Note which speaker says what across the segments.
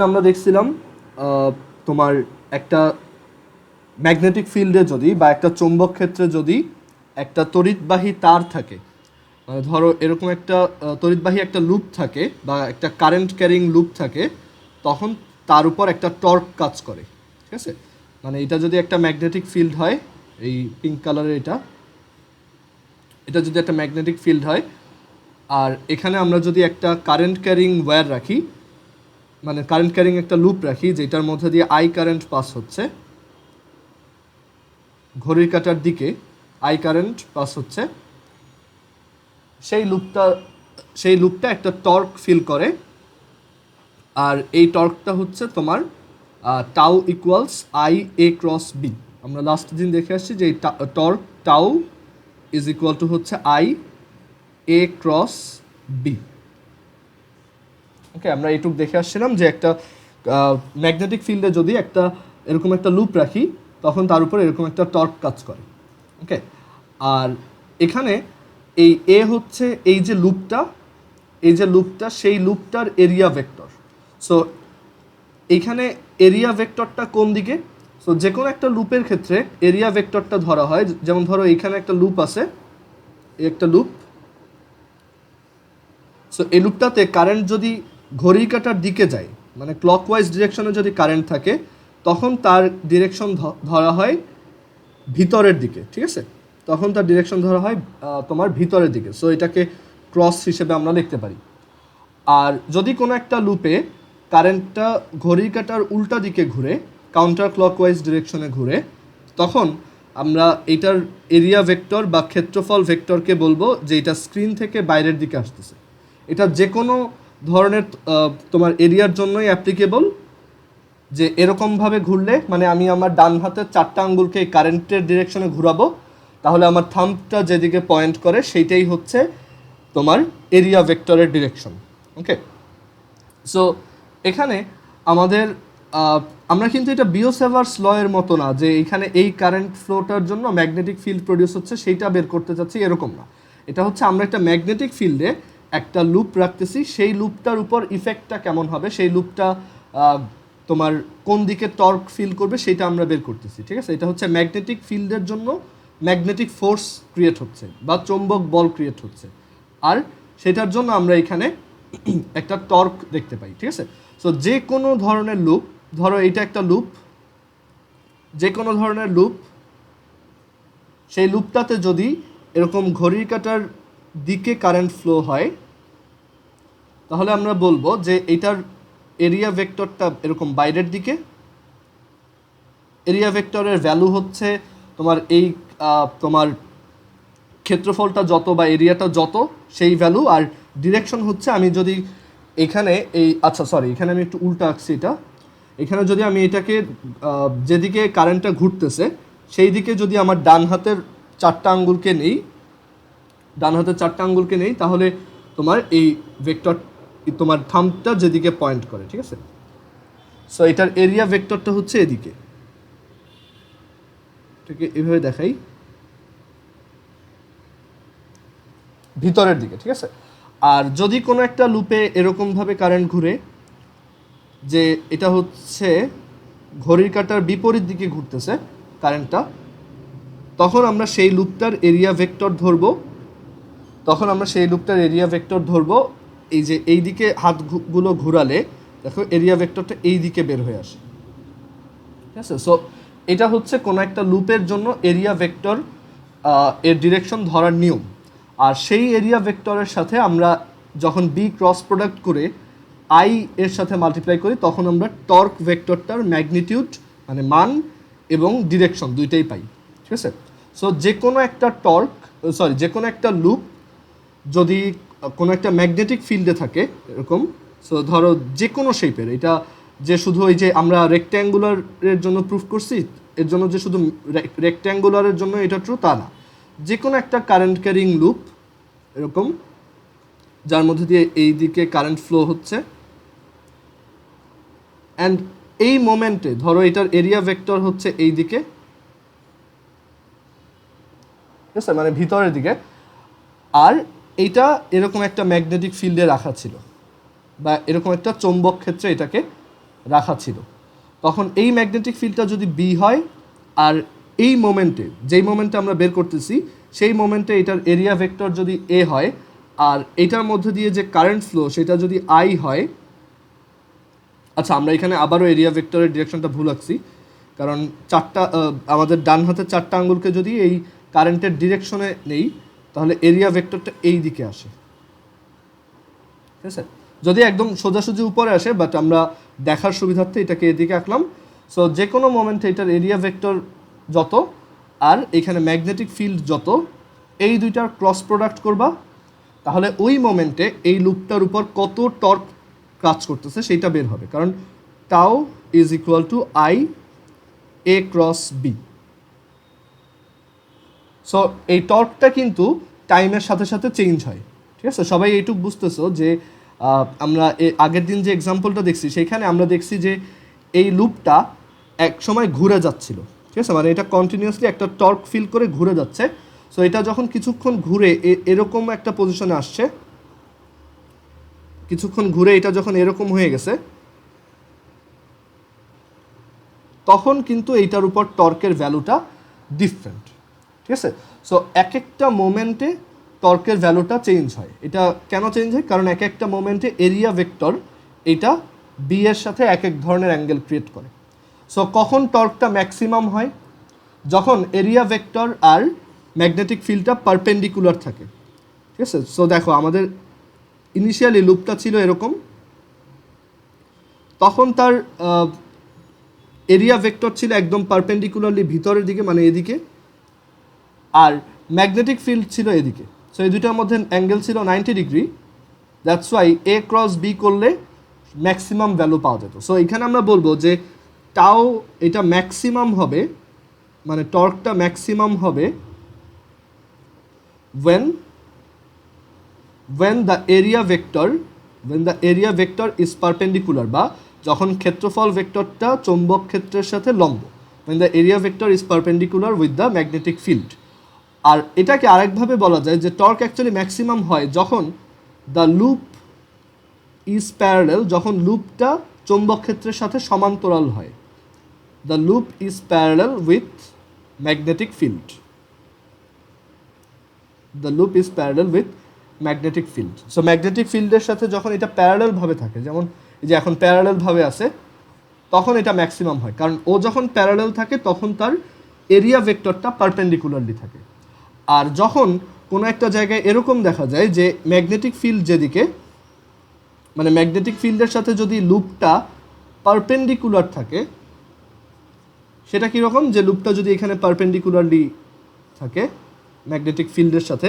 Speaker 1: আমরা দেখছিলাম তোমার একটা ম্যাগনেটিক ফিল্ডে যদি বা একটা চৌম্বক ক্ষেত্রে যদি একটা তড়িৎবাহী তার থাকে, মানে ধরো এরকম একটা তড়িৎবাহী একটা লুপ থাকে বা একটা কারেন্ট ক্যারিং লুপ থাকে, তখন তার উপর একটা টর্ক কাজ করে। ঠিক আছে, মানে এটা যদি একটা ম্যাগনেটিক ফিল্ড হয়, এই পিঙ্ক কালারের এটা যদি একটা ম্যাগনেটিক ফিল্ড হয়, আর এখানে আমরা যদি একটা কারেন্ট ক্যারিং ওয়্যার রাখি, মানে কারেন্ট ক্যারিং একটা লুপ রাখি যেটার মধ্যে দিয়ে আই কারেন্ট পাস হচ্ছে, ঘড়ির কাঁটার দিকে আই কারেন্ট পাস হচ্ছে, সেই লুপটা একটা টর্ক ফিল করে। আর এই টর্কটা হচ্ছে তোমার tau equals I A cross B. আমরা লাস্ট দিন দেখে আসছি যে এই torque tau is equal to হচ্ছে I A cross B. Okay, আমরা এইটুক দেখে আসছিলাম যে একটা ম্যাগনেটিক ফিল্ডে যদি একটা এরকম একটা লুপ রাখি, তখন তার উপর এরকম একটা টর্ক কাজ করে। ওকে, আর এখানে এই এ হচ্ছে এই যে লুপটা সেই লুপটার এরিয়া ভেক্টর। সো এইখানে এরিয়া ভেক্টরটা কোন দিকে? সো যে কোনো একটা লুপের ক্ষেত্রে এরিয়া ভেক্টরটা ধরা হয়, যেমন ধরো এইখানে একটা লুপ আছে, একটা লুপ। সো এই লুপটাতে কারেন্ট যদি ঘড়ির কাঁটার দিকে যায়, মানে ক্লকওয়াইজ ডিরেকশনে যদি কারেন্ট থাকে, তখন তার ডিরেকশন ধরা হয় ভিতরের দিকে। ঠিক আছে, তখন তার ডিরেকশন ধরা হয় তোমার ভিতরের দিকে। সো এটাকে ক্রস হিসেবে আমরা লিখতে পারি। আর যদি কোনো একটা লুপে কারেন্টটা ঘড়ির কাঁটার উল্টা দিকে ঘুরে, কাউন্টার ক্লকওয়াইজ ডিরেকশনে ঘুরে, তখন আমরা এটার এরিয়া ভেক্টর বা ক্ষেত্রফল ভেক্টরকে বলবো যে এটা স্ক্রিন থেকে বাইরের দিকে আসতেছে। এটা যে কোনো ধরনের তোমার এরিয়ার জন্যই অ্যাপ্লিকেবল, যে এরকমভাবে ঘুরলে, মানে আমি আমার ডান হাতের 4টা আঙ্গুলকে কারেন্টের ডিরেকশনে ঘুরাবো, তাহলে আমার থাম্বটা যেদিকে পয়েন্ট করে সেইটাই হচ্ছে তোমার এরিয়া ভেক্টরের ডিরেকশন। ওকে, সো এখানে আমাদের আমরা কিন্তু এটা বিওসেভার্স ল এর মতো না যে এখানে এই কারেন্ট ফ্লোটার জন্য ম্যাগনেটিক ফিল্ড প্রডিউস হচ্ছে সেইটা বের করতে চাচ্ছি, এরকম না। এটা হচ্ছে আমরা একটা ম্যাগনেটিক ফিল্ডে একটা লুপ রাখতেছি, সেই লুপটার উপর ইফেক্টটা কেমন হবে, সেই লুপটা তোমার কোন দিকে টর্ক ফিল করবে সেটা আমরা বের করতেছি। ঠিক আছে, এটা হচ্ছে ম্যাগনেটিক ফিল্ডের জন্য ম্যাগনেটিক ফোর্স ক্রিয়েট হচ্ছে বা চৌম্বক বল ক্রিয়েট হচ্ছে, আর সেটার জন্য আমরা এখানে একটা টর্ক দেখতে পাই। ঠিক আছে, সো যে কোনো ধরনের লুপ, ধরো এটা একটা লুপ, যে কোনো ধরনের লুপ, সেই লুপটাতে যদি এরকম ঘড়ির কাঁটার দিকে কারেন্ট ফ্লো হয়, তাহলে আমরা বলবো যে এটার এরিয়া ভেক্টরটা এরকম বাইরের দিকে। এরিয়া ভেক্টরের ভ্যালু হচ্ছে তোমার এই তোমার ক্ষেত্রফলটা যত বা এরিয়াটা যত, সেই ভ্যালু। আর ডিরেকশন হচ্ছে, আমি যদি এখানে এখানে আমি একটু উল্টা আঁকছি এটা। এখানে যদি আমি এটাকে যেদিকে কারেন্টটা ঘুরতেছে সেই দিকে যদি আমার ডান হাতের 4টা আঙ্গুলকে নেই, তাহলে তোমার এই ভেক্টর, তোমার থাম্বটা যেদিকে পয়েন্ট করে। ঠিক আছে, সো এটার এরিয়া ভেক্টরটা হচ্ছে এদিকে, এটাকে এভাবে দেখাই, ভিতরের দিকে। ঠিক আছে, আর যদি কোনো একটা লুপে এরকমভাবে কারেন্ট ঘুরে যে এটা হচ্ছে ঘড়ির কাঁটার বিপরীত দিকে ঘুরতেছে কারেন্টটা, তখন আমরা সেই লুপটার এরিয়া ভেক্টর ধরবো। এই যে এই দিকে হাতগুলো ঘুরালে দেখো এরিয়া ভেক্টরটা এই দিকে বের হয়ে আসে। ঠিক আছে, সো এটা হচ্ছে কোনো একটা লুপের জন্য এরিয়া ভেক্টর এর ডিরেকশন ধরার নিয়ম। আর সেই এরিয়া ভেক্টরের সাথে আমরা যখন বি ক্রস প্রোডাক্ট করে আই এর সাথে মাল্টিপ্লাই করি, তখন আমরা টর্ক ভেক্টরটার ম্যাগনিটিউড, মানে মান এবং ডিরেকশন দুইটাই পাই। ঠিক আছে, সো যে কোনো একটা লুপ যদি কোনো একটা ম্যাগনেটিক ফিল্ডে থাকে এরকম, সো ধরো যে কোনো শেপের, এটা যে শুধু ওই যে আমরা রেক্ট্যাঙ্গুলারের জন্য প্রুফ করছি, এর জন্য যে শুধু রেক্ট্যাঙ্গুলারের জন্য এটা ট্রু তা না, যে কোনো একটা কারেন্ট ক্যারিং লুপ এরকম, যার মধ্যে দিয়ে এই দিকে কারেন্ট ফ্লো হচ্ছে, অ্যান্ড এই মোমেন্টে ধরো এটার এরিয়া ভেক্টর হচ্ছে এই দিকে, ঠিক আছে, মানে ভিতরের দিকে, আর এইটা এরকম একটা ম্যাগনেটিক ফিল্ডে রাখা ছিল বা এরকম একটা চৌম্বক ক্ষেত্রে এটাকে রাখা ছিল, তখন এই ম্যাগনেটিক ফিল্ডটা যদি বি হয় আর এই মোমেন্টে যেই মোমেন্টে আমরা বের করতেছি সেই মোমেন্টে এটার এরিয়া ভেক্টর যদি এ হয় আর এটার মধ্যে দিয়ে যে কারেন্ট ফ্লো সেটা যদি আই হয়, আচ্ছা আমরা এখানে আবারও এরিয়া ভেক্টরের ডিরেকশনটা ভুল আঁকছি, কারণ আমাদের ডান হাতের 4টা আঙ্গুলকে যদি এই কারেন্টের ডিরেকশনে নেই তাহলে এরিয়া ভেক্টরটা এই দিকে আসে, ঠিক আছে, যদি একদম সোজাসুজি উপরে আসে, বাট আমরা দেখার সুবিধার্থে এটাকে এদিকে আঁকলাম। সো যে কোনো মোমেন্টে এটার এরিয়া ভেক্টর যত আর এখানে ম্যাগনেটিক ফিল্ড যত, এই দুইটার ক্রস প্রোডাক্ট করবা, তাহলে ওই মোমেন্টে এই লুপটার উপর কত টর্ক কাজ করতেছে সেইটা বের হবে, কারণ tau is equal to I A cross B. So এই টর্কটা কিন্তু টাইমের সাথে সাথে চেঞ্জ হয়, ঠিক আছে। সবাই এইটুকু বুঝতেছো যে আমরা আগের দিন যে এক্সাম্পলটা দেখছি সেখানে আমরা দেখছি যে এই লুপটা এক সময় ঘুরে যাচ্ছিল, ঠিক আছে, মানে এটা কন্টিনিউয়াসলি একটা টর্ক ফিল করে ঘুরে যাচ্ছে। সো এটা যখন কিছুক্ষণ ঘুরে এরকম একটা পজিশনে আসছে, কিছুক্ষণ ঘুরে এটা যখন এরকম হয়ে গেছে, তখন কিন্তু এইটার উপর টর্কের ভ্যালুটা ডিফারেন্ট, ঠিক আছে। সো এক একটা মোমেন্টে টর্কের ভ্যালুটা চেঞ্জ হয়। এটা কেন চেঞ্জ হয়? কারণ এক একটা মোমেন্টে এরিয়া ভেক্টর এটা বি এর সাথে এক এক ধরনের অ্যাঙ্গেল ক্রিয়েট করে। সো কখন টর্কটা ম্যাক্সিমাম হয়? যখন এরিয়া ভেক্টর আর ম্যাগনেটিক ফিল্ডটা পারপেন্ডিকুলার থাকে, ঠিক আছে। সো দেখো আমাদের ইনিশিয়ালি লুপটা ছিল এরকম, তখন তার এরিয়া ভেক্টর ছিল একদম পারপেন্ডিকুলারলি ভিতরের দিকে, মানে এদিকে, আর ম্যাগনেটিক ফিল্ড ছিল এদিকে। সো এই দুইটার মধ্যে অ্যাঙ্গেল ছিল 90 degree. That's why A cross B করলে ম্যাক্সিমাম ভ্যালু পাওয়া যেত। সো এখানে আমরা বলবো যে টাও এটা ম্যাক্সিমাম হবে, মানে টর্কটা ম্যাক্সিমাম হবে when the area vector is perpendicular, বা যখন ক্ষেত্রফল ভেক্টরটা চৌম্বক ক্ষেত্রের সাথে লম্ব, when the area vector is perpendicular with the magnetic field। আর এটাকে আরেকভাবে বলা যায় যে টর্ক অ্যাকচুয়ালি ম্যাক্সিমাম হয় যখন দ্য লুপ ইজ প্যারালেল, যখন লুপটা চৌম্বক ক্ষেত্রের সাথে সমান্তরাল হয়। The loop is parallel with magnetic field, the loop is parallel with magnetic field. So magnetic ফিল্ডের সাথে যখন এটা প্যারালেলভাবে থাকে, যেমন এই যে এখন প্যারালেলভাবে আছে, তখন এটা ম্যাক্সিমাম হয়, কারণ ও যখন প্যারালেল থাকে তখন তার এরিয়া ভেক্টরটা পারপেন্ডিকুলারলি থাকে। আর যখন কোনো একটা জায়গায় এরকম দেখা যায় যে ম্যাগনেটিক ফিল্ড যেদিকে, মানে ম্যাগনেটিক ফিল্ডের সাথে যদি লুপটা পারপেন্ডিকুলার থাকে, সেটা কীরকম, যে লুপটা যদি এখানে পারপেন্ডিকুলারলি থাকে ম্যাগনেটিক ফিল্ডের সাথে,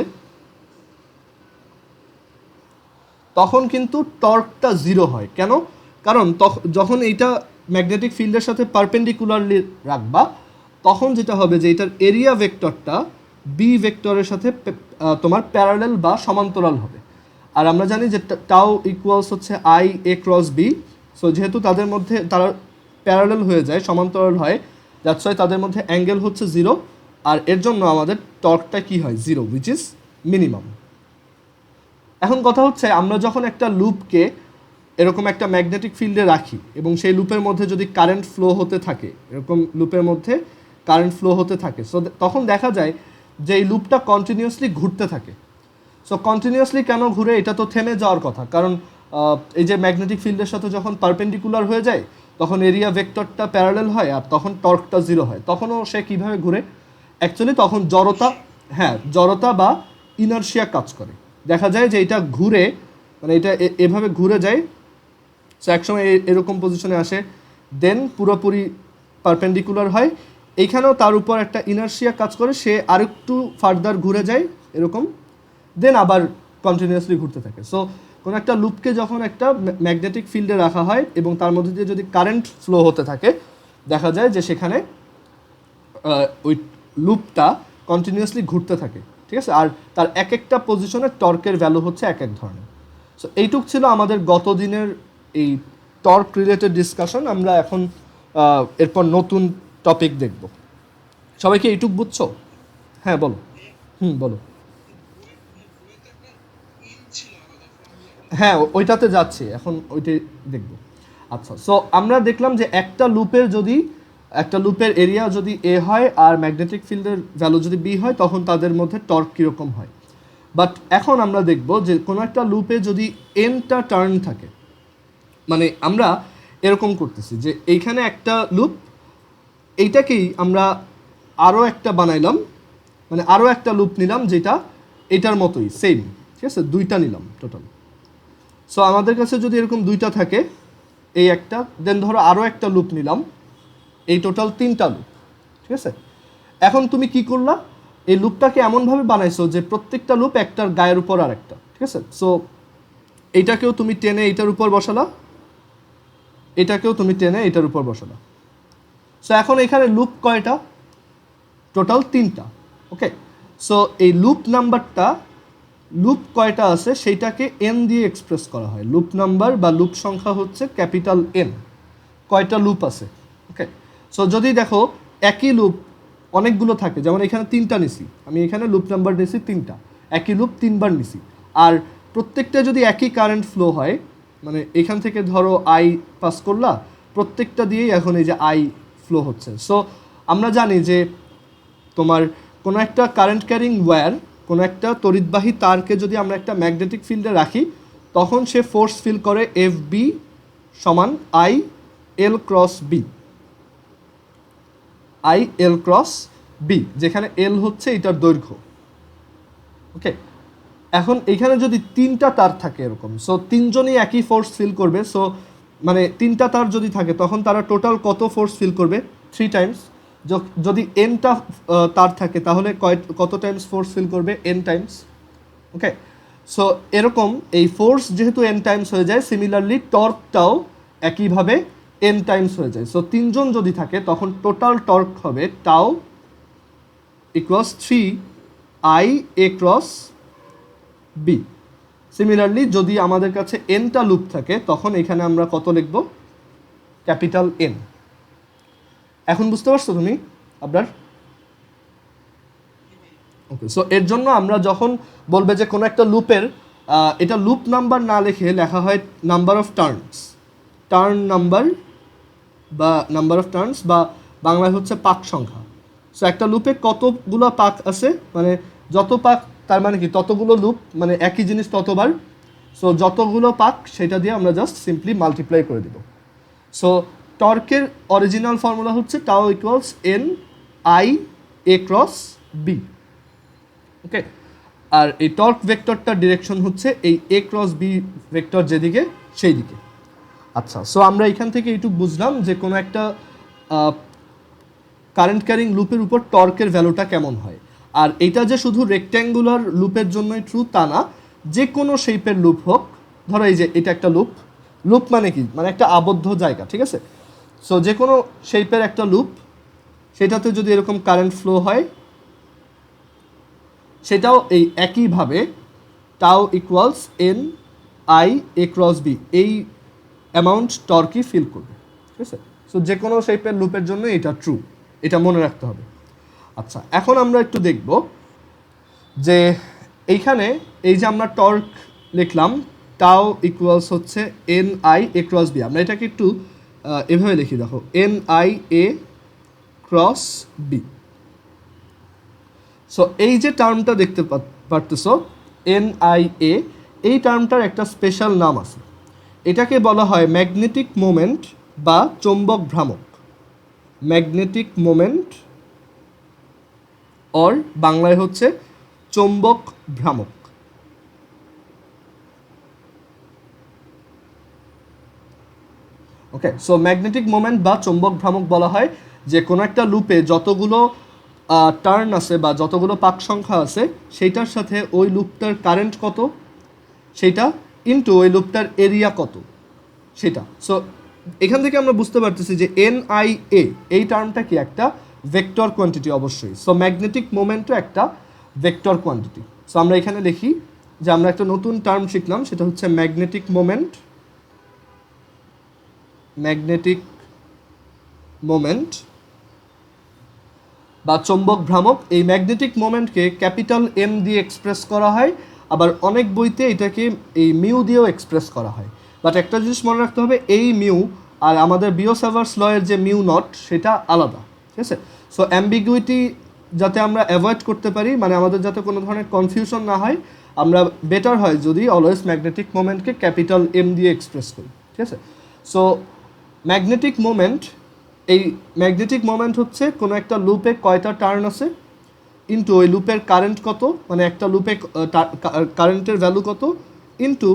Speaker 1: তখন কিন্তু টর্কটা জিরো হয়। কেন? কারণ যখন এইটা ম্যাগনেটিক ফিল্ডের সাথে পারপেন্ডিকুলারলি রাখবা, তখন যেটা হবে যে এটার এরিয়া ভেক্টরটা বি ভেক্টরের সাথে তোমার প্যারালেল বা সমান্তরাল হবে। আর আমরা জানি যে টাও ইকুয়ালস হচ্ছে I A cross B. So যেহেতু তাদের মধ্যে তারা প্যারালেল হয়ে যায়, সমান্তরাল হয়, দ্যাটস ওয়াই তাদের মধ্যে অ্যাঙ্গেল হচ্ছে জিরো, আর এর জন্য আমাদের টর্কটা কি হয়? Zero, which is minimum. এখন কথা হচ্ছে, আমরা যখন একটা লুপকে এরকম একটা ম্যাগনেটিক ফিল্ডে রাখি এবং সেই লুপের মধ্যে যদি কারেন্ট ফ্লো হতে থাকে, এরকম লুপের মধ্যে কারেন্ট ফ্লো হতে থাকে, সো তখন দেখা যায় যে এই লুপটা কন্টিনিউয়াসলি ঘুরতে থাকে। সো কন্টিনিউয়াসলি কেন ঘুরে? এটা তো থেমে যাওয়ার কথা, কারণ এই যে ম্যাগনেটিক ফিল্ডের সাথে যখন পারপেন্ডিকুলার হয়ে যায় তখন এরিয়া ভেক্টরটা প্যারালেল হয় আর তখন টর্কটা জিরো হয়। তখনও সে কীভাবে ঘুরে? অ্যাকচুয়ালি তখন জড়তা বা ইনার্শিয়া কাজ করে। দেখা যায় যে এটা ঘুরে, মানে এটা এভাবে ঘুরে যায়, সো একসময় এরকম পজিশনে আসে, দেন পুরোপুরি পারপেন্ডিকুলার হয়, এইখানেও তার উপর একটা ইনার্শিয়া কাজ করে, সে আরেকটু ফার্দার ঘুরে যায় এরকম, দেন আবার কন্টিনিউয়াসলি ঘুরতে থাকে। সো কোনো একটা লুপকে যখন একটা ম্যাগনেটিক ফিল্ডে রাখা হয় এবং তার মধ্যে দিয়ে যদি কারেন্ট ফ্লো হতে থাকে, দেখা যায় যে সেখানে ওই লুপটা কন্টিনিউয়াসলি ঘুরতে থাকে, ঠিক আছে। আর তার এক একটা পজিশনে টর্কের ভ্যালু হচ্ছে এক এক ধরনের। সো এইটুক ছিল আমাদের গত দিনের এই টর্ক রিলেটেড ডিসকাশন। আমরা এখন এরপর নতুন টপিক দেখব। সবাইকে এইটুক বুঝছো? হ্যাঁ বলো। বলো। হ্যাঁ ওইটাতে যাচ্ছি, এখন ওইটাই দেখব। আচ্ছা, সো আমরা দেখলাম যে একটা লুপের এরিয়া যদি এ হয় আর ম্যাগনেটিক ফিল্ডের ভ্যালু যদি বি হয়, তখন তাদের মধ্যে টর্ক কীরকম হয়। বাট এখন আমরা দেখব যে কোনো একটা লুপে যদি এনটা টার্ন থাকে, মানে আমরা এরকম করতেছি যে এইখানে একটা লুপ, এইটাকেই আমরা আরও একটা বানাইলাম, মানে আরও একটা লুপ নিলাম যেটা এটার মতোই সেম, ঠিক আছে, দুইটা নিলাম টোটাল। সো আমাদের কাছে যদি এরকম দুইটা থাকে, এই একটা, দেন ধরো আরও একটা লুপ নিলাম, এই টোটাল তিনটা লুপ, ঠিক আছে। এখন তুমি কি করলা, এই লুপটাকে এমনভাবে বানাইছো যে প্রত্যেকটা লুপ একটার গায়ের উপর আর একটা, ঠিক আছে। সো এইটাকেও তুমি টেনে এইটার উপর বসালা, এটাকেও তুমি টেনে এটার উপর বসালা। সো এখন এখানে লুপ কয়টা, টোটাল তিনটা। ওকে, সো এই লুপ কয়টা আছে সেইটাকে এন দিয়ে এক্সপ্রেস করা হয়। লুপ নাম্বার বা লুপ সংখ্যা হচ্ছে ক্যাপিটাল এন, কয়টা লুপ আছে। ওকে, সো যদি দেখো একই লুপ অনেকগুলো থাকে, যেমন এখানে তিনটা নিছি আমি, এখানে লুপ নাম্বার নিছি তিনটা, একই লুপ তিনবার নিছি, আর প্রত্যেকটা যদি একই কারেন্ট ফ্লো হয়, মানে এখান থেকে ধরো আই পাস করলা, প্রত্যেকটা দিয়েই এখন এই যে আই ফ্লো হচ্ছে। সো আমরা জানি যে তোমার কোনো একটা কারেন্ট ক্যারিং ওয়্যার, কোনো একটা তড়িৎবাহী তারকে যদি আমরা একটা ম্যাগনেটিক ফিল্ডে রাখি, তখন সে ফোর্স ফিল করে এফ বি সমান I L cross B, I L cross B, যেখানে এল হচ্ছে এটার দৈর্ঘ্য। ওকে, এখন এখানে যদি তিনটা তার থাকে এরকম, সো তিনজনই একই ফোর্স ফিল করবে। সো মানে তিনটা তার যদি থাকে, তখন তারা টোটাল কত ফোর্স ফিল করবে, 3 টাইমস। যদি এনটা তার থাকে, তাহলে কত টাইমস ফোর্স ফিল করবে, এন টাইমস। ওকে, সো এরকম এই ফোর্স যেহেতু এন টাইমস হয়ে যায়, সিমিলারলি টর্কটাও একইভাবে এন টাইমস হয়ে যায়। সো তিনজন যদি থাকে, তখন টোটাল টর্ক হবে tau equals 3 I A cross B. Similarly যদি আমাদের কাছে এনটা লুপ থাকে, তখন এখানে আমরা কত লিখব, ক্যাপিটাল এন। এখন বুঝতে পারছো তুমি আপনার? ওকে, সো এর জন্য আমরা যখন বলবে যে কোনো একটা লুপের, এটা লুপ নাম্বার না লিখে লেখা হয় number of turns, turn number বা নাম্বার অফ টার্নস, বা বাংলায় হচ্ছে পাক সংখ্যা। সো একটা লুপে কতগুলো পাক আছে, মানে যত পাক তার মানে কি ততগুলো লুপ, মানে একই জিনিস ততবার। সো যতগুলো পাক সেটা দিয়ে আমরা জাস্ট সিম্পলি মাল্টিপ্লাই করে দিব। সো টর্কের অরিজিনাল ফর্মুলা হচ্ছে tau equals N I A cross B. Okay, আর এই টর্ক ভেক্টরটার ডিরেকশন হচ্ছে এই এ ক্রস বি ভেক্টর যেদিকে সেই দিকে। আচ্ছা, সো আমরা এখান থেকে এইটুকু বুঝলাম যে কোনো একটা কারেন্ট ক্যারিং লুপের উপর টর্কের ভ্যালুটা কেমন হয়। আর এটা যে শুধু রেক্ট্যাঙ্গুলার লুপের জন্যই ট্রু তা না, যে কোনো শেপের লুপ হোক, ধরো এই যে এটা একটা লুপ, লুপ মানে কি, মানে একটা আবদ্ধ জায়গা, ঠিক আছে। সো যে কোনো শেপের একটা লুপ, সেটাতে যদি এরকম কারেন্ট ফ্লো হয়, সেটাও এই একইভাবে tau equals N I A cross B, এই অ্যামাউন্ট টর্কই ফিল করবে, ঠিক আছে। সো যে কোনো শেপের লুপের জন্য এটা ট্রু, এটা মনে রাখতে হবে। আচ্ছা, এখন আমরা একটু দেখব যে এইখানে এই যে আমরা টর্ক লিখলাম, টাও ইকুয়ালস হচ্ছে N I A cross B, আমরা এটাকে একটু এভাবে লিখি, দেখো N I A cross B. So এই যে টার্মটা দেখতে পারতেছো এন আই এ, এই টার্মটার একটা স্পেশাল নাম আছে, এটাকে বলা হয় ম্যাগনেটিক মোমেন্ট বা চৌম্বক ভ্রামক। ম্যাগনেটিক মোমেন্ট অর বাংলায় হচ্ছে চৌম্বক ভ্রামক। ওকে, সো ম্যাগনেটিক মোমেন্ট বা চৌম্বক ভ্রামক বলা হয় যে কোনো একটা লুপে যতগুলো টার্ন আছে বা যতগুলো পাক সংখ্যা আছে, সেইটার সাথে ওই লুপটার কারেন্ট কত সেটা ইনটু ওই লুপটার এরিয়া কত সেটা। সো এখান থেকে আমরা বুঝতে পারতেছি যে এন আই এ, এই টার্মটা কি একটা ভেক্টর কোয়ান্টিটি অবশ্যই। সো ম্যাগনেটিক মোমেন্টও একটা ভেক্টর কোয়ান্টিটি। সো আমরা এখানে লিখি যে আমরা একটা নতুন টার্ম শিখলাম, সেটা হচ্ছে ম্যাগনেটিক মোমেন্ট। ম্যাগনেটিক মোমেন্ট বা চৌম্বক ভ্রামক, এই ম্যাগনেটিক মোমেন্টকে ক্যাপিটাল এম দিয়ে এক্সপ্রেস করা হয়, আবার অনেক বইতে এটাকে এই মিউ দিয়েও এক্সপ্রেস করা হয়। বাট একটা জিনিস মনে রাখতে হবে, এই মিউ আর আমাদের বিওসেভার্স লয়ের যে মিউ নট সেটা আলাদা, ঠিক আছে? সো অ্যাম্বিগুইটি যাতে আমরা অ্যাভয়েড করতে পারি, মানে আমাদের যাতে কোনো ধরনের কনফিউশন না হয়, আমরা বেটার হয় যদি অলওয়েজ ম্যাগনেটিক মোমেন্টকে ক্যাপিটাল এম দিয়ে এক্সপ্রেস করি, ঠিক আছে? সো ম্যাগনেটিক মোমেন্ট, এই ম্যাগনেটিক মোমেন্ট হচ্ছে কোনো একটা লুপে কয়টা টার্ন আছে ইন্টু ওই লুপের কারেন্ট কত, মানে একটা লুপে কারেন্টের ভ্যালু কত ইন্টু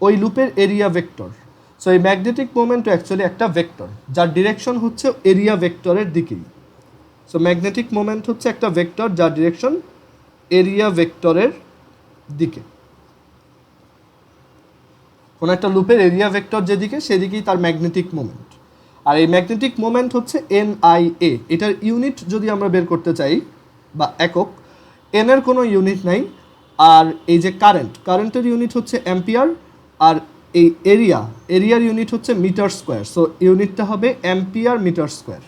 Speaker 1: ওই লুপের এরিয়া ভেক্টর। সো এই ম্যাগনেটিক মোমেন্ট অ্যাকচুয়ালি একটা ভেক্টর যার ডিরেকশন হচ্ছে এরিয়া ভেক্টরের দিকেই। সো ম্যাগনেটিক মোমেন্ট হচ্ছে একটা ভেক্টর যার ডিরেকশন এরিয়া ভেক্টরের দিকে। কোনো একটা লুপের এরিয়া ভেক্টর যেদিকে সেদিকেই তার ম্যাগনেটিক মোমেন্ট। আর এই ম্যাগনেটিক মোমেন্ট হচ্ছে NIA। এটার ইউনিট যদি আমরা বের করতে চাই বা একক, এন এর কোনো ইউনিট নাই। আর এই যে কারেন্টের ইউনিট হচ্ছে অ্যাম্পিয়ার, আর এই এরিয়ার ইউনিট হচ্ছে মিটার স্কোয়ার। সো ইউনিটটা হবে অ্যাম্পিয়ার মিটার স্কোয়ার।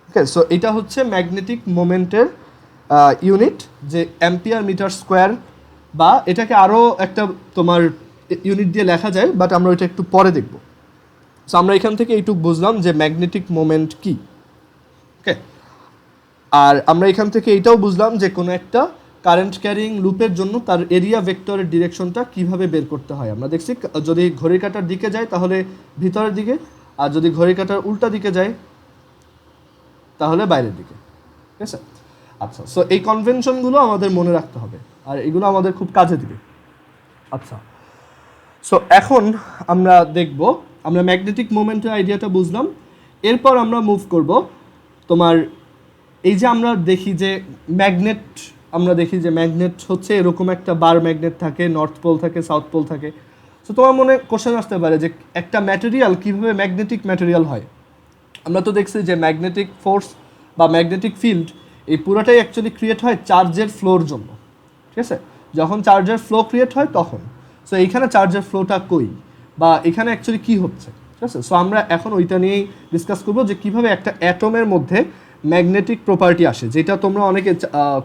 Speaker 1: ওকে, সো এটা হচ্ছে ম্যাগনেটিক মোমেন্টের ইউনিট, যে অ্যাম্পিয়ার মিটার স্কোয়ার, বা এটাকে আরও একটা তোমার ইউনিট দিয়ে লেখা যায়, বাট আমরা ওইটা একটু পরে দেখব। সো আমরা এখান থেকে এইটুকু বুঝলাম যে ম্যাগনেটিক মোমেন্ট কি। ওকে, আর আমরা এখান থেকে এইটাও বুঝলাম যে কোনো একটা কারেন্ট ক্যারিং লুপের জন্য তার এরিয়া ভেক্টরের ডিরেকশনটা কিভাবে বের করতে হয়। আমরা দেখছি যদি ঘড়ির কাঁটার দিকে যায় তাহলে ভিতরের দিকে, আর যদি ঘড়ির কাঁটার উল্টা দিকে যায় তাহলে বাইরের দিকে, ঠিক আছে? আচ্ছা, সো এই কনভেনশনগুলো আমাদের মনে রাখতে হবে, আর এগুলো আমাদের খুব কাজে দিবে। আচ্ছা, সো এখন আমরা দেখব, আমরা ম্যাগনেটিক মোমেন্টের আইডিয়াটা বুঝলাম, এরপর আমরা মুভ করব তোমার এই যে আমরা দেখি যে ম্যাগনেট হচ্ছে এরকম একটা বার ম্যাগনেট থাকে, নর্থ পোল থাকে, সাউথ পোল থাকে। সো তোমার মনে কোশ্চেন আসতে পারে যে একটা ম্যাটেরিয়াল কীভাবে ম্যাগনেটিক ম্যাটেরিয়াল হয়। আমরা তো দেখছি যে ম্যাগনেটিক ফোর্স বা ম্যাগনেটিক ফিল্ড এই পুরোটাই অ্যাকচুয়ালি ক্রিয়েট হয় চার্জের ফ্লোর জন্য, ঠিক আছে? যখন চার্জের ফ্লো ক্রিয়েট হয় তখন। সো এইখানে চার্জের ফ্লোটা কই, বা এখানে অ্যাকচুয়ালি কী হচ্ছে, ঠিক আছে? সো আমরা এখন ওইটা নিয়েই ডিসকাস করবো যে কীভাবে একটা অ্যাটমের মধ্যে ম্যাগনেটিক প্রপার্টি আসে, যেটা তোমরা অনেকে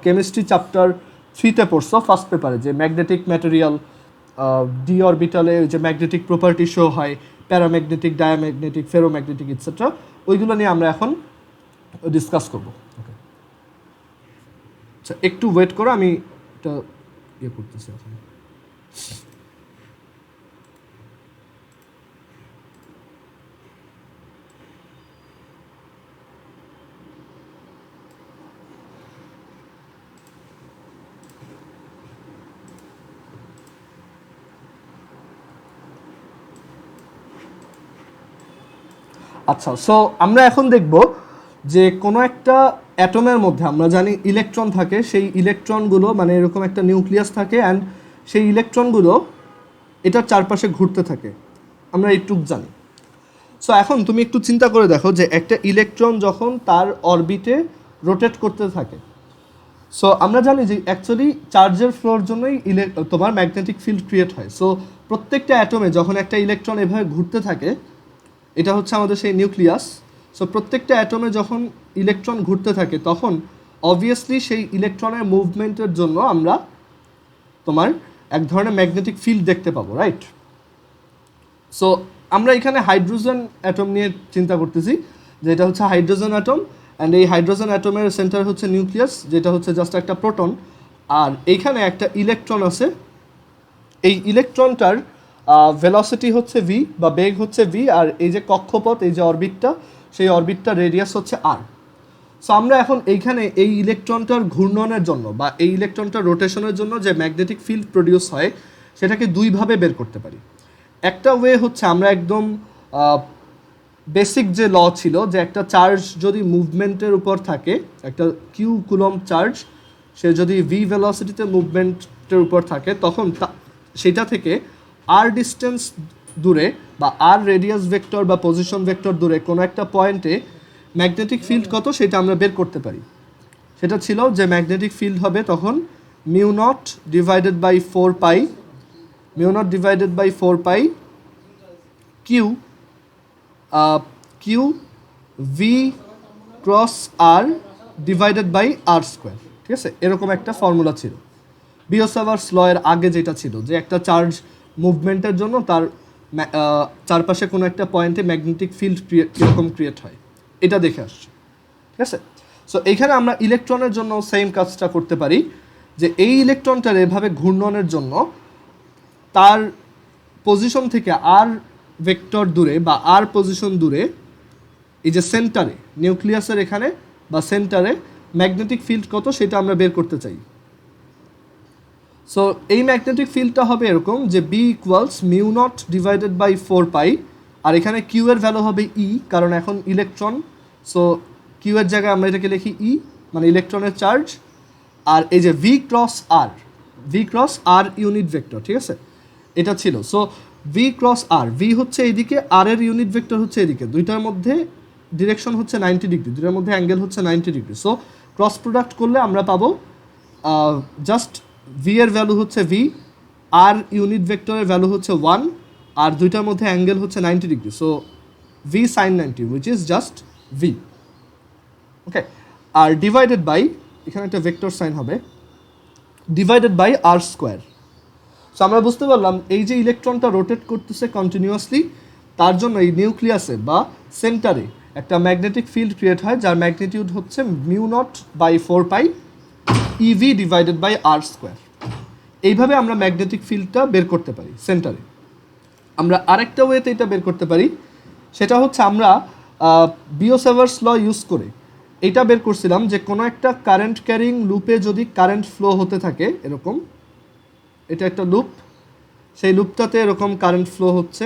Speaker 1: কেমিস্ট্রি চ্যাপ্টার 3-তে পড়ছো ফার্স্ট পেপারে, যে ম্যাগনেটিক ম্যাটেরিয়াল ডি অরবিটালে যে ম্যাগনেটিক প্রপার্টি শো হয়, প্যারাম্যাগনেটিক, ডায়াম্যাগনেটিক, ফেরোম্যাগনেটিক ইটসেট্রা, ওইগুলো নিয়ে আমরা এখন ডিসকাস করবো। ওকে, আচ্ছা একটু ওয়েট করো, আমি এটা ইয়ে করতেছি এখন। আচ্ছা, সো আমরা এখন দেখব যে কোনো একটা অ্যাটমের মধ্যে আমরা জানি ইলেকট্রন থাকে, সেই ইলেকট্রনগুলো মানে এরকম একটা নিউক্লিয়াস থাকে, অ্যান্ড সেই ইলেকট্রনগুলো এটার চারপাশে ঘুরতে থাকে, আমরা এইটুক জানি। সো এখন তুমি একটু চিন্তা করে দেখো যে একটা ইলেকট্রন যখন তার অরবিটে রোটেট করতে থাকে, সো আমরা জানি যে অ্যাকচুয়ালি চার্জের ফ্লোর জন্যই তোমার ম্যাগনেটিক ফিল্ড ক্রিয়েট হয়। সো প্রত্যেকটা অ্যাটমে যখন একটা ইলেকট্রন এভাবে ঘুরতে থাকে, এটা হচ্ছে আমাদের সেই নিউক্লিয়াস। সো প্রত্যেকটা অ্যাটমে যখন ইলেকট্রন ঘুরতে থাকে তখন অবভিয়াসলি সেই ইলেকট্রনের মুভমেন্টের জন্য আমরা তোমার এক ধরনের ম্যাগনেটিক ফিল্ড দেখতে পাবো, রাইট? সো আমরা এখানে হাইড্রোজেন অ্যাটম নিয়ে চিন্তা করতেছি, যে এটা হচ্ছে হাইড্রোজেন অ্যাটম, অ্যান্ড এই হাইড্রোজেন অ্যাটমের সেন্টার হচ্ছে নিউক্লিয়াস, যেটা হচ্ছে জাস্ট একটা প্রোটন, আর এইখানে একটা ইলেকট্রন আছে। এই ইলেকট্রনটার ভেলোসিটি হচ্ছে v বা বেগ হচ্ছে v, আর এই যে কক্ষপথ, এই যে অরবিটটা, সেই অরবিটটার রেডিয়াস হচ্ছে r। সো আমরা এখন এইখানে এই ইলেকট্রনটার ঘূর্ণনের জন্য বা এই ইলেকট্রনটার রোটেশনের জন্য যে ম্যাগনেটিক ফিল্ড প্রডিউস হয় সেটাকে দুইভাবে বের করতে পারি। একটা ওয়ে হচ্ছে আমরা একদম বেসিক যে ল ছিল, যে একটা চার্জ যদি মুভমেন্টের উপর থাকে, একটা কিউ কুলম চার্জ, সে যদি v ভেলোসিটিতে মুভমেন্টের উপর থাকে, তখন সেটা থেকে r ডিস্টেন্স দূরে বা r রেডিয়াস ভেক্টর বা পজিশন ভেক্টর দূরে কোনো একটা পয়েন্টে ম্যাগনেটিক ফিল্ড কত সেটা আমরা বের করতে পারি। সেটা ছিল যে ম্যাগনেটিক ফিল্ড হবে তখন mu naught divided by 4 pi Q V cross R divided by R square, ঠিক আছে? এরকম একটা ফর্মুলা ছিল বিওসাভার্স লয়ের আগে, যেটা ছিল যে একটা চার্জ মুভমেন্টের জন্য তার চারপাশে কোনো একটা পয়েন্টে ম্যাগনেটিক ফিল্ড কীরকম ক্রিয়েট হয় এটা দেখে আসছে, ঠিক আছে। সো এইখানে আমরা ইলেকট্রনের জন্য সেম কাজটা করতে পারি, যে এই ইলেকট্রনটার এভাবে ঘূর্ণনের জন্য তার পজিশন থেকে আর ভেক্টর দূরে বা আর পজিশন দূরে এই যে সেন্টারে নিউক্লিয়াসের এখানে বা সেন্টারে ম্যাগনেটিক ফিল্ড কত সেটা আমরা বের করতে চাই। সো এই ম্যাগনেটিক ফিল্ডটা হবে এরকম যে B equals mu naught divided by 4 pi, আর এখানে কিউ এর ভ্যালু হবে ই, কারণ এখন ইলেকট্রন, সো কিউ এর জায়গায় আমরা এটাকে লিখি ই, মানে ইলেকট্রনের চার্জ। আর এই যে ভি ক্রস আর ইউনিট ভেক্টর, ঠিক আছে, এটা ছিল। সো ভি ক্রস আর, ভি হচ্ছে এইদিকে, আর এর ইউনিট ভেক্টর হচ্ছে এদিকে, দুইটার মধ্যে ডিরেকশন হচ্ছে 90 ডিগ্রি, দুইটার মধ্যে অ্যাঙ্গেল হচ্ছে 90 ডিগ্রি। সো ক্রস প্রোডাক্ট করলে আমরা পাবো জাস্ট ভি এর ভ্যালু হচ্ছে ভি, আর ইউনিট ভেক্টরের ভ্যালু হচ্ছে 1, আর দুইটার মধ্যে অ্যাঙ্গেল হচ্ছে 90 degree. So V sine 90 which is just V, okay. আর ডিভাইডেড বাই, এখানে একটা ভেক্টর সাইন হবে, divided by R square. So আমরা বুঝতে পারলাম এই যে ইলেকট্রনটা রোটেট করতেছে কন্টিনিউয়াসলি, তার জন্য এই নিউক্লিয়াসে বা সেন্টারে একটা ম্যাগনেটিক ফিল্ড ক্রিয়েট হয় যার ম্যাগনিটিউড হচ্ছে mu naught by 4 pi EV divided by R square. এইভাবে আমরা ম্যাগনেটিক ফিল্ডটা বের করতে পারি সেন্টারে। আমরা আরেকটা ওয়েতে এটা বের করতে পারি, সেটা হচ্ছে আমরা বিওসেভার্স ল ইউজ করে এটা বের করছিলাম যে কোনো একটা কারেন্ট ক্যারিং লুপে যদি কারেন্ট ফ্লো হতে থাকে এরকম, এটা একটা লুপ, সেই লুপটাতে এরকম কারেন্ট ফ্লো হচ্ছে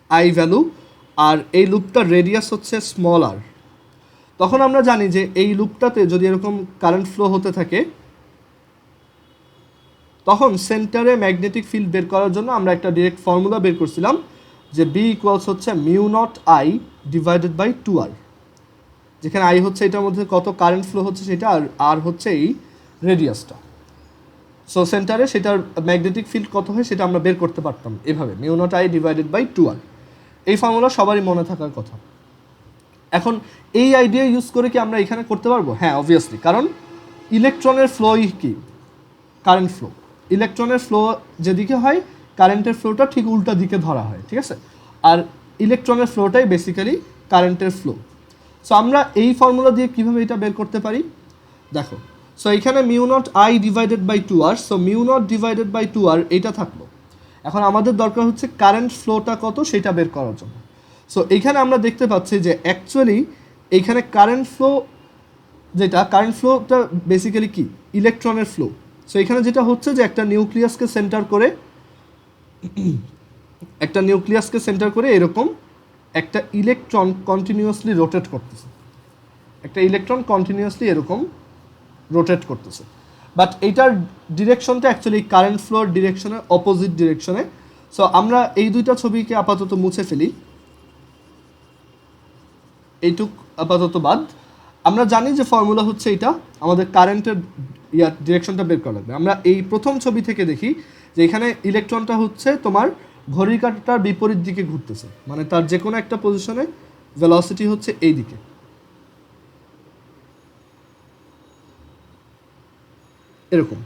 Speaker 1: আই ভ্যালু, আর এই লুপটার রেডিয়াস হচ্ছে স্মল আর। তখন আমরা জানি যে এই লুপটাতে যদি এরকম কারেন্ট ফ্লো হতে থাকে তখন সেন্টারে ম্যাগনেটিক ফিল্ড বের করার জন্য আমরা একটা ডিরেক্ট ফর্মুলা বের করছিলাম যে বি ইকুয়ালস হচ্ছে mu naught I divided by 2r, যেখানে আই হচ্ছে এটার মধ্যে কত কারেন্ট ফ্লো হচ্ছে সেটা, আর আর হচ্ছে এই রেডিয়াসটা। সো সেন্টারে সেটার ম্যাগনেটিক ফিল্ড কত হয় সেটা আমরা বের করতে পারতাম এভাবে, mu naught I divided by 2r। এই ফর্মুলা সবারই মনে থাকার কথা। এখন এই আইডিয়া ইউজ করে কি আমরা এখানে করতে পারবো? হ্যাঁ, অবভিয়াসলি, কারণ ইলেকট্রনের ফ্লোই কি কারেন্ট ফ্লো, ইলেকট্রনের ফ্লো যেদিকে হয় কারেন্টের ফ্লোটা ঠিক উল্টা দিকে ধরা হয়, ঠিক আছে। আর ইলেকট্রনের ফ্লোটাই বেসিক্যালি কারেন্টের ফ্লো। সো আমরা এই ফর্মুলা দিয়ে কীভাবে এটা বের করতে পারি দেখো। সো এখানে mu naught I divided by 2r, so mu naught divided by 2r এটা থাকলো। এখন আমাদের দরকার হচ্ছে কারেন্ট ফ্লোটা কত সেটা বের করার জন্য। সো এইখানে আমরা দেখতে পাচ্ছি যে অ্যাকচুয়ালি এইখানে কারেন্ট ফ্লোটা বেসিক্যালি কি ইলেকট্রনের ফ্লো। সো এখানে যেটা হচ্ছে যে একটা নিউক্লিয়াসকে সেন্টার করে এরকম একটা ইলেকট্রন কন্টিনিউয়াসলি রোটেট করতেছে, বাট এইটার ডিরেকশনটা অ্যাকচুয়ালি কারেন্ট ফ্লোর ডিরেকশনের অপোজিট ডিরেকশনে। সো আমরা এই দুইটা ছবিকে আপাতত মুছে ফেলি, এইটুক আপাতত বাদ। আমরা জানি যে ফর্মুলা হচ্ছে এটা, আমাদের কারেন্টের ডিরেকশনটা বের করা লাগবে। আমরা এই প্রথম ছবি থেকে দেখি যে এখানে ইলেকট্রনটা হচ্ছে তোমার ঘড়ির কাঁটার বিপরীত দিকে ঘুরতেছে, মানে তার যে কোনো একটা পজিশনে ভেলোসিটি হচ্ছে এই দিকে, এরকম।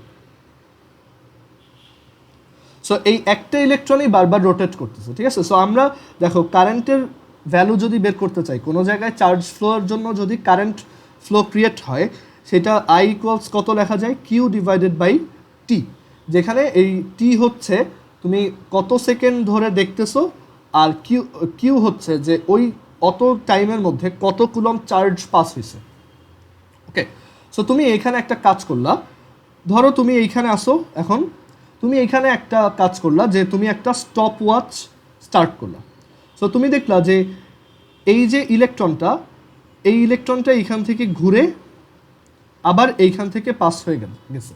Speaker 1: সো এই একটা ইলেকট্রনই বারবার রোটেট করতেছে, ঠিক আছে। সো আমরা দেখো কারেন্টের ভ্যালু যদি বের করতে চাই, কোনো জায়গায় চার্জ ফ্লোর জন্য যদি কারেন্ট ফ্লো ক্রিয়েট হয় সেটা আই ইকুয়ালস কত লেখা যায়, কিউ ডিভাইডেড বাই টি, যেখানে এই টি হচ্ছে তুমি কত সেকেন্ড ধরে দেখতেছো, আর কিউ হচ্ছে যে ওই অত টাইমের মধ্যে কত কুলম চার্জ পাস হয়েছে, ওকে। সো তুমি এইখানে একটা কাজ করলা, ধরো তুমি এইখানে আসো, এখন তুমি এইখানে একটা কাজ করলা যে তুমি একটা স্টপ ওয়াচ স্টার্ট করলা। সো তুমি দেখলা যে এই যে ইলেকট্রনটা এইখান থেকে ঘুরে আবার এইখান থেকে পাস হয়ে গেছে।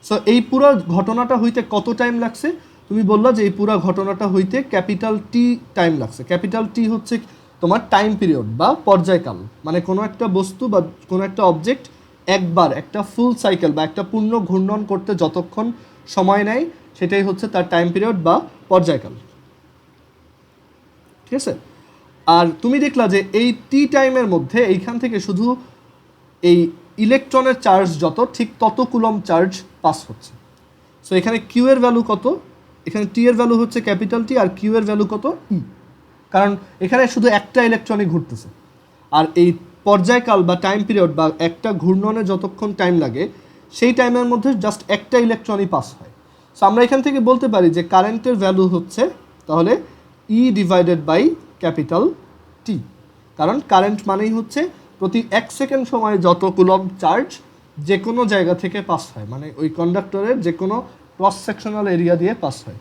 Speaker 1: সো এই পুরো ঘটনাটা হইতে কত টাইম লাগছে? তুমি বললা যে এই পুরো ঘটনাটা হইতে ক্যাপিটাল টি টাইম লাগছে। ক্যাপিটাল টি হচ্ছে তোমার টাইম পিরিয়ড বা পর্যায়কাল, মানে কোনো একটা বস্তু বা কোনো একটা অবজেক্ট একবার একটা ফুল সাইকেল বা একটা পূর্ণ ঘূর্ণন করতে যতক্ষণ সময় নেয় সেটাই হচ্ছে তার টাইম পিরিয়ড বা পর্যায়কাল, ঠিক আছে। আর তুমি দেখলা যে এই টি টাইমের মধ্যে এইখান থেকে শুধু এই ইলেকট্রনের চার্জ যত ঠিক তত কুলম চার্জ পাস হচ্ছে। সো এখানে কিউ এর ভ্যালু কত? এখানে টি এর ভ্যালু হচ্ছে ক্যাপিটাল টি আর কিউ এর ভ্যালু কত ই, কারণ এখানে শুধু একটা ইলেকট্রনই ঘুরতেছে। আর এই পর্যায়কাল বা টাইম পিরিয়ড বা একটা ঘূর্ণনে যতক্ষণ টাইম লাগে সেই টাইমের মধ্যে জাস্ট একটা ইলেকট্রনই পাস হয়। সো আমরা এখান থেকে বলতে পারি যে কারেন্টের ভ্যালু হচ্ছে তাহলে E divided by capital T, কারণ কারেন্ট মানেই হচ্ছে প্রতি 1 সেকেন্ড সময়ে যত কুলম্ব চার্জ যে কোনো জায়গা থেকে পাস হয়, মানে ওই কন্ডাক্টরের যে কোনো ক্রস সেকশনাল এরিয়া দিয়ে পাস হয়।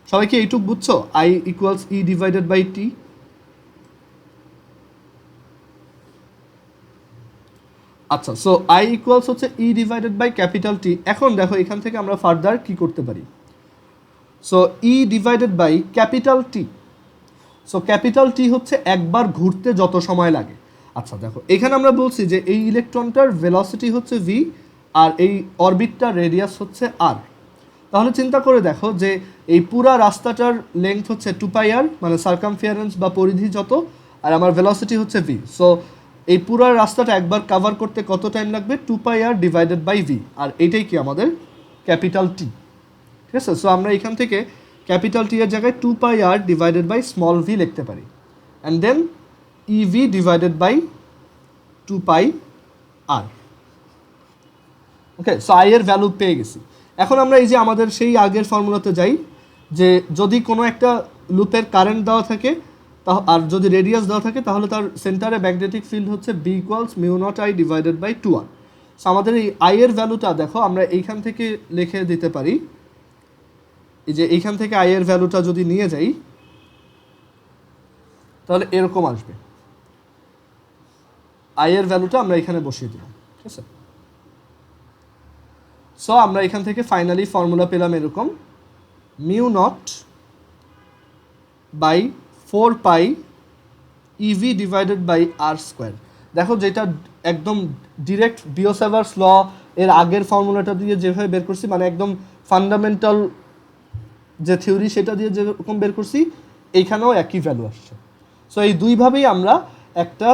Speaker 1: সবাই কি এইটুক বুঝছো? I equals E divided by T. আচ্ছা, সো আই ইকুয়ালস হচ্ছে E divided by capital T. এখন দেখো এখান থেকে আমরা ফার্দার কি করতে পারি। So E divided by capital T, so capital T হচ্ছে একবার ঘুরতে যত সময় লাগে। আচ্ছা দেখো এখানে আমরা বলছি যে এই ইলেকট্রনটার ভেলোসিটি হচ্ছে ভি আর এই অরবিটটার রেডিয়াস হচ্ছে আর। তাহলে চিন্তা করে দেখো যে এই পুরা রাস্তাটার লেংথ হচ্ছে 2πr, মানে সার্কামফিয়ারেন্স বা পরিধি যত, আর আমার ভেলোসিটি হচ্ছে ভি। সো এই পুরো রাস্তাটা একবার কভার করতে কত টাইম লাগবে? 2πr ডিভাইডেড বাই ভি, আর এইটাই কি আমাদের ক্যাপিটাল টি। ঠিক আছে, সো আমরা এখান থেকে ক্যাপিটাল টি এর জায়গায় 2πr divided by small V লিখতে পারি, and then EV divided by 2πr। Okay, so I এর ভ্যালু পেয়ে গেছি। এখন আমরা এই যে আমাদের সেই আগের ফর্মুলাতে যাই, যে যদি কোনো একটা লুপের কারেন্ট দেওয়া থাকে আর যদি রেডিয়াস দেওয়া থাকে তাহলে তার সেন্টারে ম্যাগনেটিক ফিল্ড হচ্ছে B equals mu naught I divided by 2r। So আমাদের এই আই এর ভ্যালুটা দেখো আমরা এইখান থেকে লিখে দিতে পারি, এই যে এইখান থেকে আই এর ভ্যালুটা যদি নিয়ে যাই তাহলে এরকম আসবে। আই এর ভ্যালুটা আমরা এখানে বসিয়ে দিলাম। ঠিক আছে, সো আমরা এখান থেকে ফাইনালি ফর্মুলা পেলাম এরকম, mu naught by 4π E V divided by R square. দেখো যেটা একদম ডিরেক্ট বিওসেভার্স ল এর আগের ফর্মুলাটা দিয়ে যেভাবে বের করছি, মানে একদম ফান্ডামেন্টাল যে থিওরি সেটা দিয়ে যেরকম বের করছি, এইখানেও একই ভ্যালু আসছে। সো এই দুইভাবেই আমরা একটা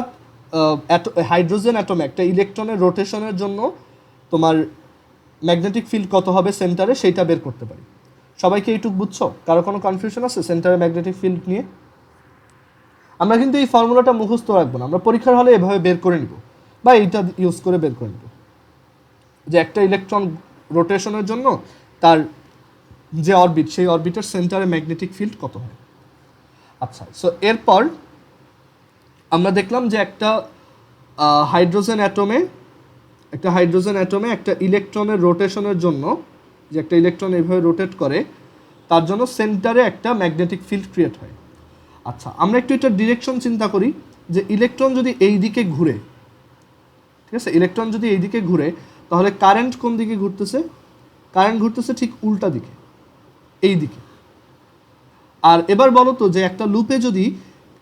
Speaker 1: হাইড্রোজেন অ্যাটমে একটা ইলেকট্রনের রোটেশনের জন্য তোমার ম্যাগনেটিক ফিল্ড কত হবে সেন্টারে সেইটা বের করতে পারি। সবাইকে এইটুক বুঝছো? কারো কোনো কনফিউশন আছে সেন্টারে ম্যাগনেটিক ফিল্ড নিয়ে? আমরা কিন্তু এই ফর্মুলাটা মুখস্থ রাখবো না, আমরা পরীক্ষার হলে এভাবে বের করে নিব বা এইটা ইউজ করে বের করে নিব যে একটা ইলেকট্রন রোটেশনের জন্য তার যে অরবিট সেই অরবিটের সেন্টারে ম্যাগনেটিক ফিল্ড কত হয়। আচ্ছা, সো এরপর আমরা দেখলাম যে একটা হাইড্রোজেন অ্যাটমে একটা ইলেকট্রনের রোটেশনের জন্য, যে একটা ইলেকট্রন এইভাবে রোটেট করে তার জন্য সেন্টারে একটা ম্যাগনেটিক ফিল্ড ক্রিয়েট হয়। আচ্ছা, আমরা একটু এটা ডিরেকশন চিন্তা করি যে ইলেকট্রন যদি এই দিকে ঘুরে, ঠিক আছে, ইলেকট্রন যদি এই দিকে ঘুরে তাহলে কারেন্ট কোন দিকে ঘুরতেছে? কারেন্ট ঘুরতেছে ঠিক উল্টা দিকে, এই দিকে। আর এবার বলো তো যে একটা লুপে যদি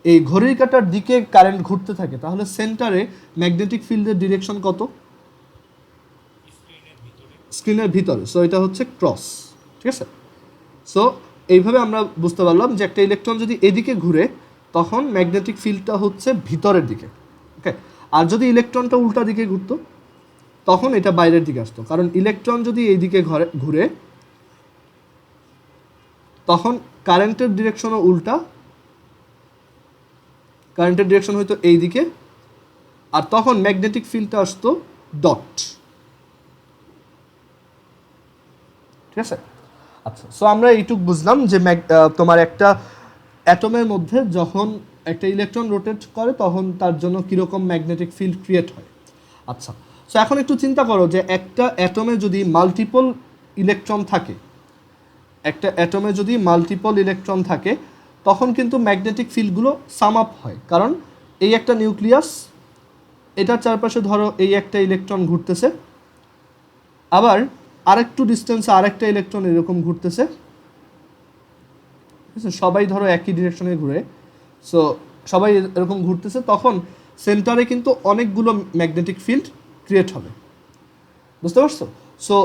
Speaker 1: এই ঘড়ির কাঁটার দিকে কারেন্ট ঘুরতে থাকে তাহলে সেন্টারে ম্যাগনেটিক ফিল্ডের ডিরেকশন কত? স্ক্রিনের ভিতরে। সো এটা হচ্ছে ক্রস। ঠিক আছে, সো এইভাবে আমরা বুঝতে পারলাম যে একটা ইলেকট্রন যদি এদিকে ঘুরে তখন ম্যাগনেটিক ফিল্ডটা হচ্ছে ভিতরের দিকে। ওকে, আর যদি ইলেকট্রনটা উল্টা দিকে ঘুরতো তখন এটা বাইরের দিকে আসতো, কারণ ইলেকট্রন যদি এই দিকে ঘুরে তখন কারেন্টের ডিরেকশনও উল্টা, কারেন্টের ডিরেকশন হয়তো এই দিকে, আর তখন ম্যাগনেটিক ফিল্ডটা আসতো ডট। ঠিক আছে, আচ্ছা, সো আমরা এইটুক বুঝলাম যে তোমার একটা অ্যাটমের মধ্যে যখন একটা ইলেকট্রন রোটেট করে তখন তার জন্য কীরকম ম্যাগনেটিক ফিল্ড ক্রিয়েট হয়। আচ্ছা, সো এখন একটু চিন্তা করো যে একটা অ্যাটমে যদি মাল্টিপল ইলেকট্রন থাকে তখন কিন্তু ম্যাগনেটিক ফিল্ডগুলো সাম আপ হয়, কারণ এই একটা নিউক্লিয়াস, এটার চারপাশে ধরো এই একটা ইলেকট্রন ঘুরতেছে, আবার আরেকটু ডিস্টেন্সে আরেকটা ইলেকট্রন এরকম ঘুরতেছে, সবাই ধরো একই ডিরেকশনে ঘুরে, সো সবাই এরকম ঘুরতেছে, তখন সেন্টারে কিন্তু অনেকগুলো ম্যাগনেটিক ফিল্ড ক্রিয়েট হবে। বুঝতে পারছো? সো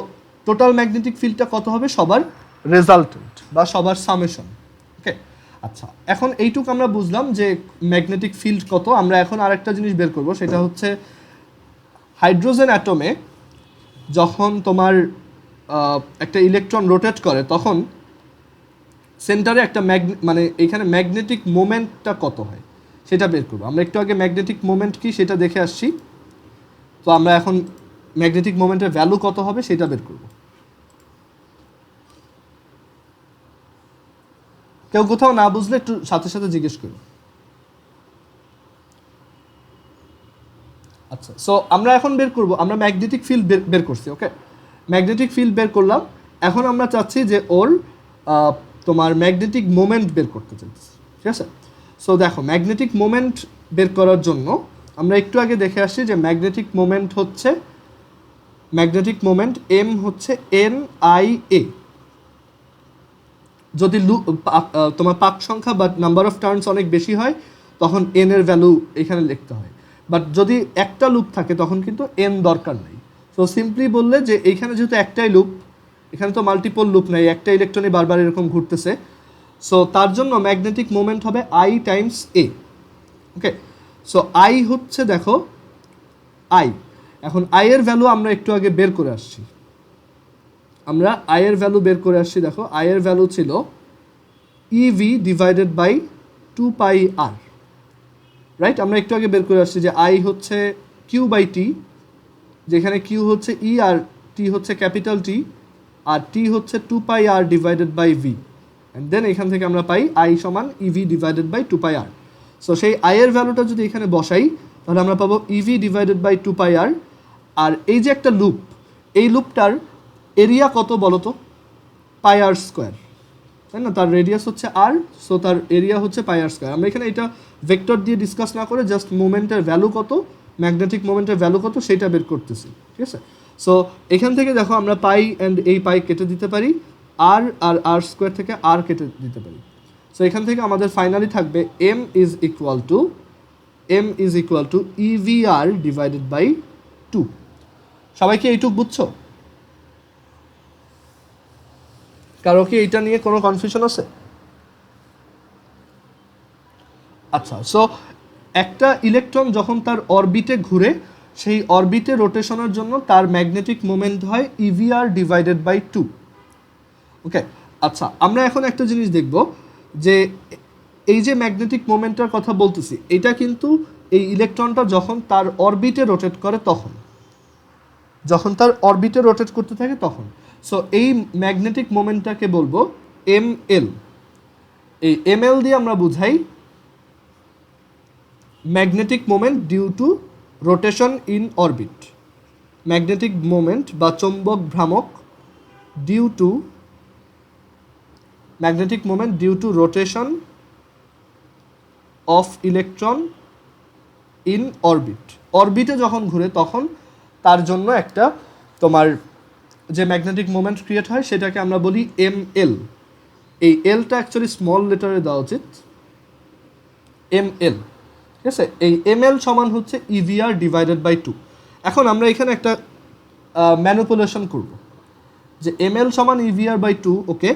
Speaker 1: টোটাল ম্যাগনেটিক ফিল্ডটা কত হবে? সবার রেজাল্টেন্ট বা সবার সামেশন। ওকে, আচ্ছা, এখন এইটুকু আমরা বুঝলাম যে ম্যাগনেটিক ফিল্ড কত। আমরা এখন আরেকটা জিনিস বের করব, সেটা হচ্ছে হাইড্রোজেন অ্যাটমে যখন তোমার একটা ইলেকট্রন রোটেট করে তখন সেন্টারে একটা মানে এখানে ম্যাগনেটিক মোমেন্টটা কত হয় সেটা বের করবো। আমরা একটু আগে ম্যাগনেটিক মোমেন্ট কি সেটা দেখে আসছি, তো আমরা এখন ম্যাগনেটিক মোমেন্টের ভ্যালু কত হবে সেটা বের করব। কেউ কোথাও না বুঝলে একটু সাথে সাথে জিজ্ঞেস করুন। আচ্ছা, সো আমরা এখন বের করব, আমরা ম্যাগনেটিক ফিল্ড বের করছি। ওকে, ম্যাগনেটিক ফিল্ড বের করলাম। এখন আমরা চাচ্ছি যে ওর তোমার ম্যাগনেটিক মোমেন্ট বের করতে চাইছি, ঠিক আছে? সো দেখো, ম্যাগনেটিক মোমেন্ট বের করার জন্য আমরা একটু আগে দেখে আসছি যে ম্যাগনেটিক মোমেন্ট হচ্ছে এম হচ্ছে NIA। যদি তোমার পাক সংখ্যা বা নাম্বার অফ টার্নস অনেক বেশি হয় তখন এন এর ভ্যালু এখানে লিখতে হয়, বাট যদি একটা লুপ থাকে তখন কিন্তু এন দরকার নেই। সো সিম্পলি বললে যে এইখানে যেহেতু একটাই লুপ, এখানে তো মাল্টিপল লুপ নাই, একটা ইলেকট্রনই বারবার এরকম ঘুরতেছে, সো তার জন্য ম্যাগনেটিক মোমেন্ট হবে I Times A। Okay, so I হচ্ছে, দেখো আই, এখন আই এর ভ্যালু আমরা একটু আগে বের করে আসছি, দেখো আই এর ভ্যালু ছিল EV divided by 2πr, right? আমরা একটু আগে বের করে আসছি যে আই হচ্ছে Q/T, যেখানে Q হচ্ছে E আর T হচ্ছে ক্যাপিটাল T, আর T হচ্ছে 2πr divided by V, and then এখান থেকে আমরা পাই I সমান EV divided by 2πr। So সেই আই এর ভ্যালুটা যদি এখানে বসাই তাহলে আমরা পাবো EV ডিভাইডেড বাই 2πr। আর এই যে একটা লুপ, এই লুপটার এরিয়া কত বলো তো? πr স্কোয়ার, তাই না? তার রেডিয়াস হচ্ছে r, সো তার এরিয়া হচ্ছে πr স্কোয়ার। আমরা এখানে এটা ভেক্টর দিয়ে ডিসকাস না করে জাস্ট মোমেন্টের ভ্যালু কত, ম্যাগনেটিক মোমেন্টের ভ্যালু কত সেটা বের করতেছি, ঠিক আছে? সো এখান থেকে দেখো আমরা পাই অ্যান্ড এই পাই কেটে দিতে পারি, r আর r স্কোয়ার থেকে r কেটে দিতে পারি। সো এখান থেকে আমাদের ফাইনালি থাকবে m is equal to EVR divided by 2। সবাই কি এইটুক বুঝছো? কারো কি এইটা নিয়ে কোনো কনফিউশন আছে? আচ্ছা, সো একটা ইলেকট্রন যখন তার অরবিটে ঘুরে, সেই অরবিটে রোটেশনের জন্য তার ম্যাগনেটিক মোমেন্ট হয় EVR ডিভাইডেড বাই 2। ওকে, আচ্ছা, আমরা এখন একটা জিনিস দেখব যে এই যে ম্যাগনেটিক মোমেন্টের কথা বলতেছি, এটা কিন্তু এই ইলেকট্রনটা যখন তার অরবিটে রোটেট করে তখন, যখন তার অরবিটে রোটেট করতে থাকে তখন। সো এই ম্যাগনেটিক মোমেন্টটাকে বলবো ML। এই ML দিয়ে আমরা বুঝাই magnetic moment due to rotation in orbit. Magnetic moment বা চৌম্বক ভ্রামক due to rotation of electron in orbit. অরবিটে যখন ঘুরে তখন তার জন্য একটা তোমার যে ম্যাগনেটিক মোমেন্ট ক্রিয়েট হয় সেটাকে আমরা বলি ML। এই এলটা অ্যাকচুয়ালি স্মল লেটারে দেওয়া উচিত, ML, ঠিক আছে? এই ML সমান হচ্ছে EVR ডিভাইডেড বাই 2। এখন আমরা এখানে একটা ম্যানিপুলেশন করব যে ML সমান EVR বাই 2। ওকে,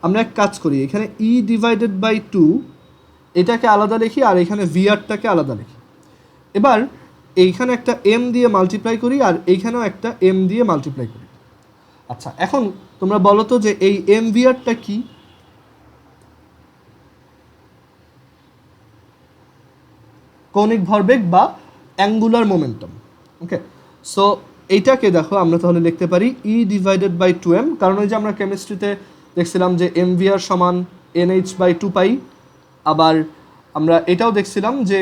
Speaker 1: আমরা এক কাজ করি, এখানে E ডিভাইডেড বাই 2 এটাকে আলাদা লিখি আর এখানে VRটাকে আলাদা লিখি। এবার এইখানে একটা M দিয়ে মাল্টিপ্লাই করি আর এইখানেও একটা M দিয়ে মাল্টিপ্লাই করি। আচ্ছা, এখন তোমরা বলো তো যে এই MVRটা কি? কৌণিক ভরবেগ বা অ্যাঙ্গুলার মোমেন্টাম। ওকে, সো এইটাকে দেখো আমরা তাহলে লিখতে পারি E ডিভাইডেড বাই 2m, কারণ ওই যে আমরা কেমিস্ট্রিতে দেখছিলাম যে MVR সমান NH বাই 2π। আবার আমরা এটাও দেখছিলাম যে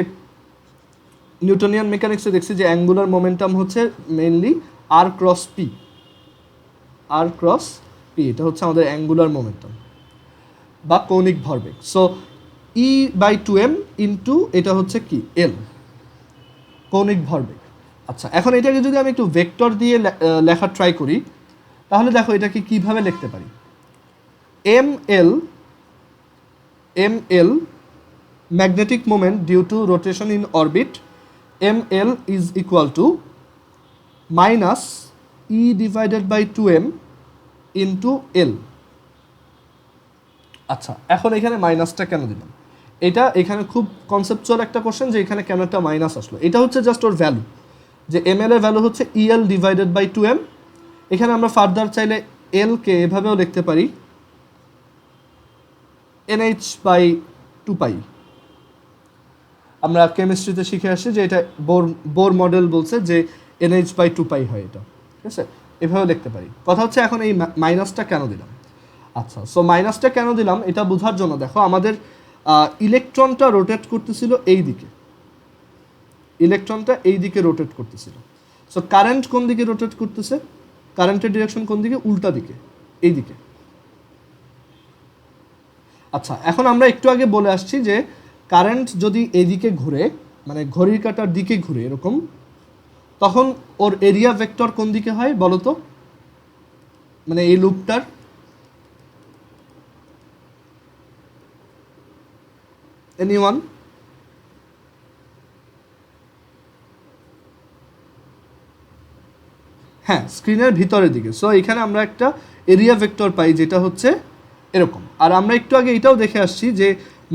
Speaker 1: নিউটনিয়ান মেকানিক্সে দেখছি যে অ্যাঙ্গুলার মোমেন্টাম হচ্ছে মেইনলি R ক্রস P। এটা হচ্ছে আমাদের অ্যাঙ্গুলার মোমেন্টাম বা কৌণিক ভরবেগ। So E by 2m into এটা হচ্ছে কি L, কৌণিক ভরবেগ। আচ্ছা, এখন এটাকে যদি আমি একটু ভেক্টর দিয়ে লেখা ট্রাই করি তাহলে দেখো এটাকে কিভাবে লিখতে পারি। ML magnetic moment due to rotation in orbit, ML is equal to minus E divided by 2m into L। আচ্ছা, এখন এখানে মাইনাসটা কেন দিলাম? এটা এখানে খুব কনসেপচুয়াল একটা কোশ্চেন যে এখানে কেন একটা মাইনাস আসলো। এটা হচ্ছে জাস্ট ওর ভ্যালু, যে ML এর ভ্যালু হচ্ছে EL ডিভাইডেড বাই 2m। এখানে আমরা ফার্দার চাইলে L কে এভাবেও লিখতে পারি NH বাই 2 পাই। আমরা কেমিস্ট্রিতে শিখে আসছি যে এটা বোর মডেল বলছে যে NH বাই 2 পাই হয় এটা, ঠিক আছে? এভাবে লিখতে পারি। কথা হচ্ছে এখন এই মাইনাসটা কেন দিলাম? আচ্ছা, সো মাইনাসটা কেন দিলাম এটা বোঝার জন্য দেখো আমাদের ইলেকট্রনটা রোটেট করতেছিল এই দিকে, ইলেকট্রনটা এই দিকে রোটেট করতেছিল। সো কারেন্ট কোন দিকে রোটেট করতেছে? কারেন্টের ডিরেকশন কোন দিকে? উল্টা দিকে, এই দিকে। আচ্ছা, এখন আমরা একটু আগে বলে আসছি যে কারেন্ট যদি এদিকে ঘুরে, মানে ঘড়ির কাঁটার দিকে ঘুরে এরকম, তখন ওর এরিয়া ভেক্টর কোন দিকে হয় বলো তো? মানে এই লুপটার এনিওয়ান? হ্যাঁ, স্ক্রিনের ভিতরের দিকে। সো এখানে আমরা একটা এরিয়া ভেক্টর পাই যেটা হচ্ছে এরকম। আর আমরা একটু আগে এটাও দেখে আসছি যে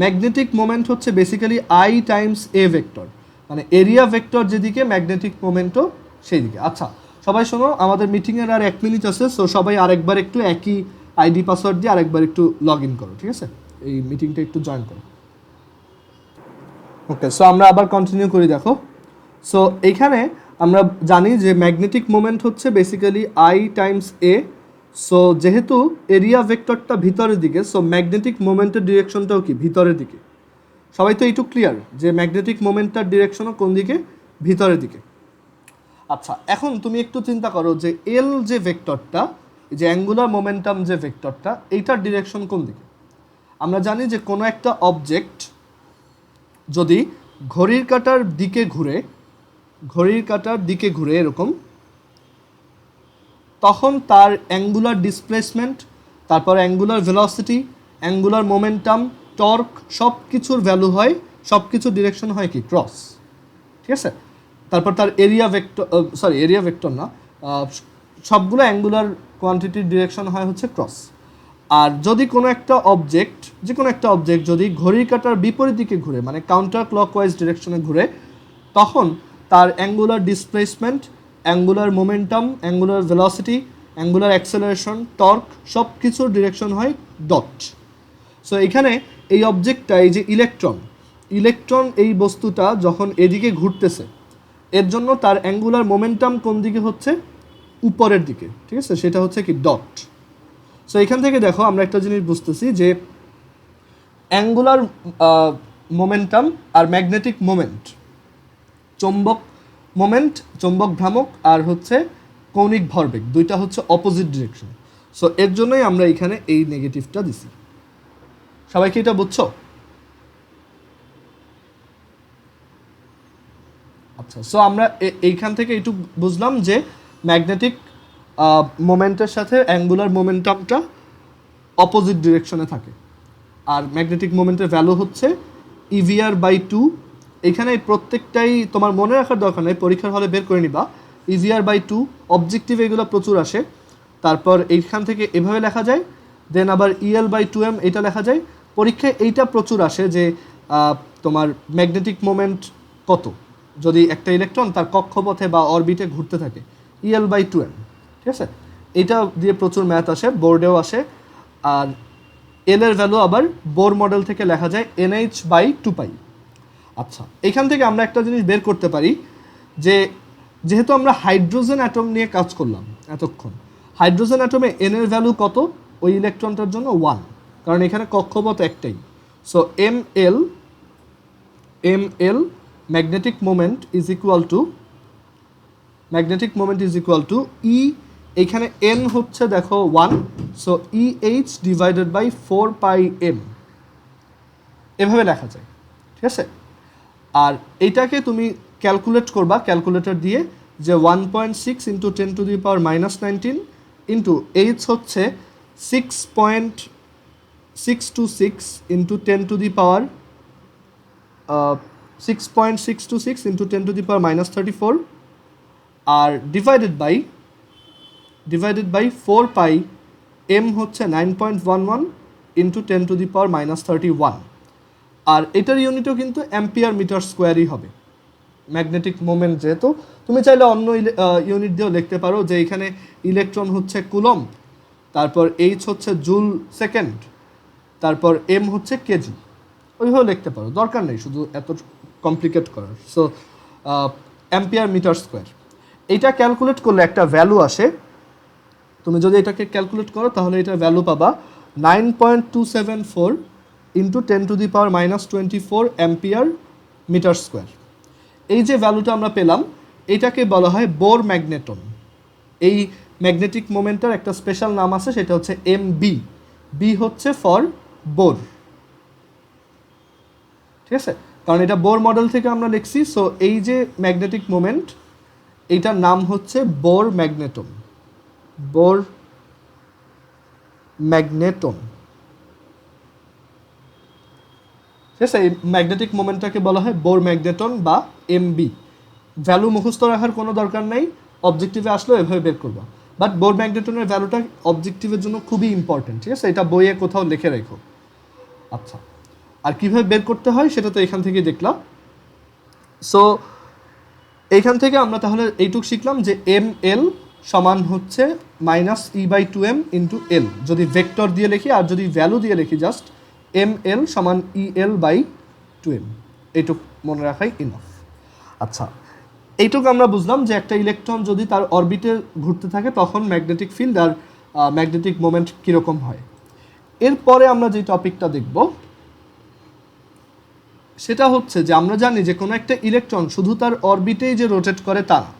Speaker 1: ম্যাগনেটিক মোমেন্ট হচ্ছে basically I Times A vector, মানে এরিয়া ভেক্টর যেদিকে ম্যাগনেটিক মোমেন্টও সেই দিকে। আচ্ছা সবাই শোনো, আমাদের মিটিংয়ের আর 1 মিনিট আছে, সো সবাই আরেকবার একটু একই আইডি পাসওয়ার্ড দিয়ে আরেকবার একটু লগ ইন করো, ঠিক আছে? এই মিটিংটা একটু জয়েন করো। ওকে, সো আমরা আবার কন্টিনিউ করি। দেখো, সো এইখানে আমরা জানি যে ম্যাগনেটিক মোমেন্ট হচ্ছে basically I Times A. So যেহেতু এরিয়া ভেক্টরটা ভিতরের দিকে, সো ম্যাগনেটিক মোমেন্টের ডিরেকশনটাও কি ভিতরের দিকে? সবাই তো এইটু ক্লিয়ার যে ম্যাগনেটিক মোমেন্টটার ডিরেকশনও কোন দিকে? ভিতরের দিকে। আচ্ছা, এখন তুমি একটু চিন্তা করো যে এল যে ভেক্টরটা, যে অ্যাঙ্গুলার মোমেন্টাম যে ভেক্টরটা, এইটার ডিরেকশন কোন দিকে? আমরা জানি যে কোনো একটা অবজেক্ট যদি ঘড়ির কাঁটার দিকে ঘুরে, ঘড়ির কাঁটার দিকে ঘুরে এরকম, তখন তার অ্যাঙ্গুলার ডিসপ্লেসমেন্ট, তারপর angular velocity, angular momentum, torque, সব কিছুর ভ্যালু হয়, সব কিছুর ডিরেকশন হয় কি? ক্রস, ঠিক আছে? তারপর তার এরিয়া ভেক্টর, এরিয়া ভেক্টর না, সবগুলো অ্যাঙ্গুলার কোয়ান্টিটির ডিরেকশন হয় হচ্ছে ক্রস। আর যদি কোনো একটা অবজেক্ট, যে কোনো একটা অবজেক্ট যদি ঘড়ির কাঁটার বিপরীত দিকে ঘুরে, মানে কাউন্টার ক্লকওয়াইজ ডিরেকশনে ঘুরে, তখন তার angular displacement, angular momentum, angular velocity, angular acceleration, torque, সব কিছুর ডিরেকশন হয় ডট। সো এখানে এই অবজেক্টটা, এই যে ইলেকট্রন এই বস্তুটা যখন এদিকে ঘুরতেছে, এর জন্য তার অ্যাঙ্গুলার মোমেন্টাম কোন দিকে হচ্ছে? উপরের দিকে, ঠিক আছে? সেটা হচ্ছে কি? ডট। সো এখান থেকে দেখো আমরা একটা জিনিস বুঝতেছি যে অ্যাঙ্গুলার মোমেন্টাম আর ম্যাগনেটিক মোমেন্ট, চৌম্বক মোমেন্ট, চৌম্বক ভ্রামক আর হচ্ছে কৌণিক ভরবেগ, দুইটা হচ্ছে অপোজিট ডিরেকশন। সো এর জন্যই আমরা এখানে এই নেগেটিভটা দিছি। সবাই কি এটা বুঝছো? আচ্ছা, সো আমরা এইখান থেকে একটু বুঝলাম যে ম্যাগনেটিক মোমেন্টের সাথে অ্যাঙ্গুলার মোমেন্টামটা অপোজিট ডিরেকশনে থাকে। আর ম্যাগনেটিক মোমেন্টের ভ্যালু হচ্ছে EVR/2। এখানে প্রত্যেকটাই তোমার মনে রাখার দরকার নেই, পরীক্ষার হলে বের করে নিবা। EVR/2 অবজেক্টিভ এগুলো প্রচুর আসে। তারপর এইখান থেকে এভাবে লেখা যায়, দেন আবার EL/2m এটা লেখা যায়। পরীক্ষায় এইটা প্রচুর আসে যে তোমার ম্যাগনেটিক মোমেন্ট কত যদি একটা ইলেকট্রন তার কক্ষপথে বা অরবিটে ঘুরতে থাকে, EL/2m, ঠিক আছে? এটা দিয়ে প্রচুর ম্যাথ আসে, বোর্ডেও আসে। আর এল এর ভ্যালু আবার বোর মডেল থেকে লেখা যায় NH/2 পাই। আচ্ছা, এখান থেকে আমরা একটা জিনিস বের করতে পারি যে যেহেতু আমরা হাইড্রোজেন অ্যাটম নিয়ে কাজ করলাম এতক্ষণ, হাইড্রোজেন অ্যাটমে এন এর ভ্যালু কত ওই ইলেকট্রনটার জন্য? 1, কারণ এখানে কক্ষপথ একটাই। So ml magnetic moment is equal two E, এখানে n হচ্ছে দেখো 1, so EH divided by 4πm, এভাবে লেখা যায়, ঠিক আছে? আর এইটাকে তুমি ক্যালকুলেট করবা ক্যালকুলেটর দিয়ে, যে 1.6 ইন্টু 10⁻⁻19 ইন্টু H হচ্ছে 6.626 ইন্টু 10⁻34, আর ডিভাইডেড বাই 4π, m হচ্ছে 9.11 ইন্টু 10⁻31। আর এটার ইউনিটও কিন্তু অ্যাম্পিয়ার মিটার স্কোয়ারই হবে। ম্যাগনেটিক মোমেন্ট যেহেতু, তুমি চাইলে অন্য ইউনিট দিয়েও লিখতে পারো, যে এখানে ইলেকট্রন হচ্ছে কুলম, তারপর H হচ্ছে জুল সেকেন্ড, তারপর এম হচ্ছে কেজি, ওইভাবে লিখতে পারো, দরকার নেই শুধু এত কমপ্লিকেট করার। সো অ্যাম্পিয়ার মিটার স্কোয়ার, এইটা ক্যালকুলেট করলে একটা ভ্যালু আসে। তুমি যদি এটাকে ক্যালকুলেট করো তাহলে এটার ভ্যালু পাবা 9.274 ইন্টু 10⁻⁻24 অ্যাম্পিয়ার মিটার স্কোয়ার। এই যে ভ্যালুটা আমরা পেলাম এটাকে বলা হয় বোর ম্যাগনেটন। এই ম্যাগনেটিক মোমেন্টের একটা স্পেশাল নাম আছে, সেটা হচ্ছে এম বি। বি হচ্ছে ফর বোর, ঠিক আছে, কারণ এটা বোর মডেল থেকে আমরা লিখছি। সো এই যে ম্যাগনেটিক মোমেন্ট এইটার নাম হচ্ছে বোর ম্যাগনেটন। বোর ম্যাগনেটন, ঠিক আছে, এই ম্যাগনেটিক মোমেন্টটাকে বলা হয় বোর ম্যাগনেটন বা এমবি। ভ্যালু মুখস্থ রাখার কোনো দরকার নেই, অবজেক্টিভে আসলেও এভাবে বের করবা। বাট বোর ম্যাগনেটনের ভ্যালুটা অবজেক্টিভের জন্য খুবই ইম্পর্টেন্ট, ঠিক আছে, এটা বইয়ে কোথাও লিখে রেখো। আচ্ছা, আর কীভাবে বের করতে হয় সেটা তো এখান থেকে দেখলাম। সো এইখান থেকে আমরা তাহলে এইটুকু শিখলাম যে এম এল সমান হচ্ছে -E/2m ইন্টু এল, যদি ভেক্টর দিয়ে লিখি, আর যদি ভ্যালু দিয়ে লিখি জাস্ট এম এল সমান EL/2m, এইটুকু মনে রাখাই ইনাফ। আচ্ছা, এইটুকু আমরা বুঝলাম যে একটা ইলেকট্রন যদি তার অরবিটে ঘুরতে থাকে তখন ম্যাগনেটিক ফিল্ড আর ম্যাগনেটিক মোমেন্ট কীরকম হয়। এরপরে আমরা যে টপিকটা দেখব সেটা হচ্ছে যে আমরা জানি যে কোনো একটা ইলেকট্রন শুধু তার অরবিটেই যে রোটেট করে তা না,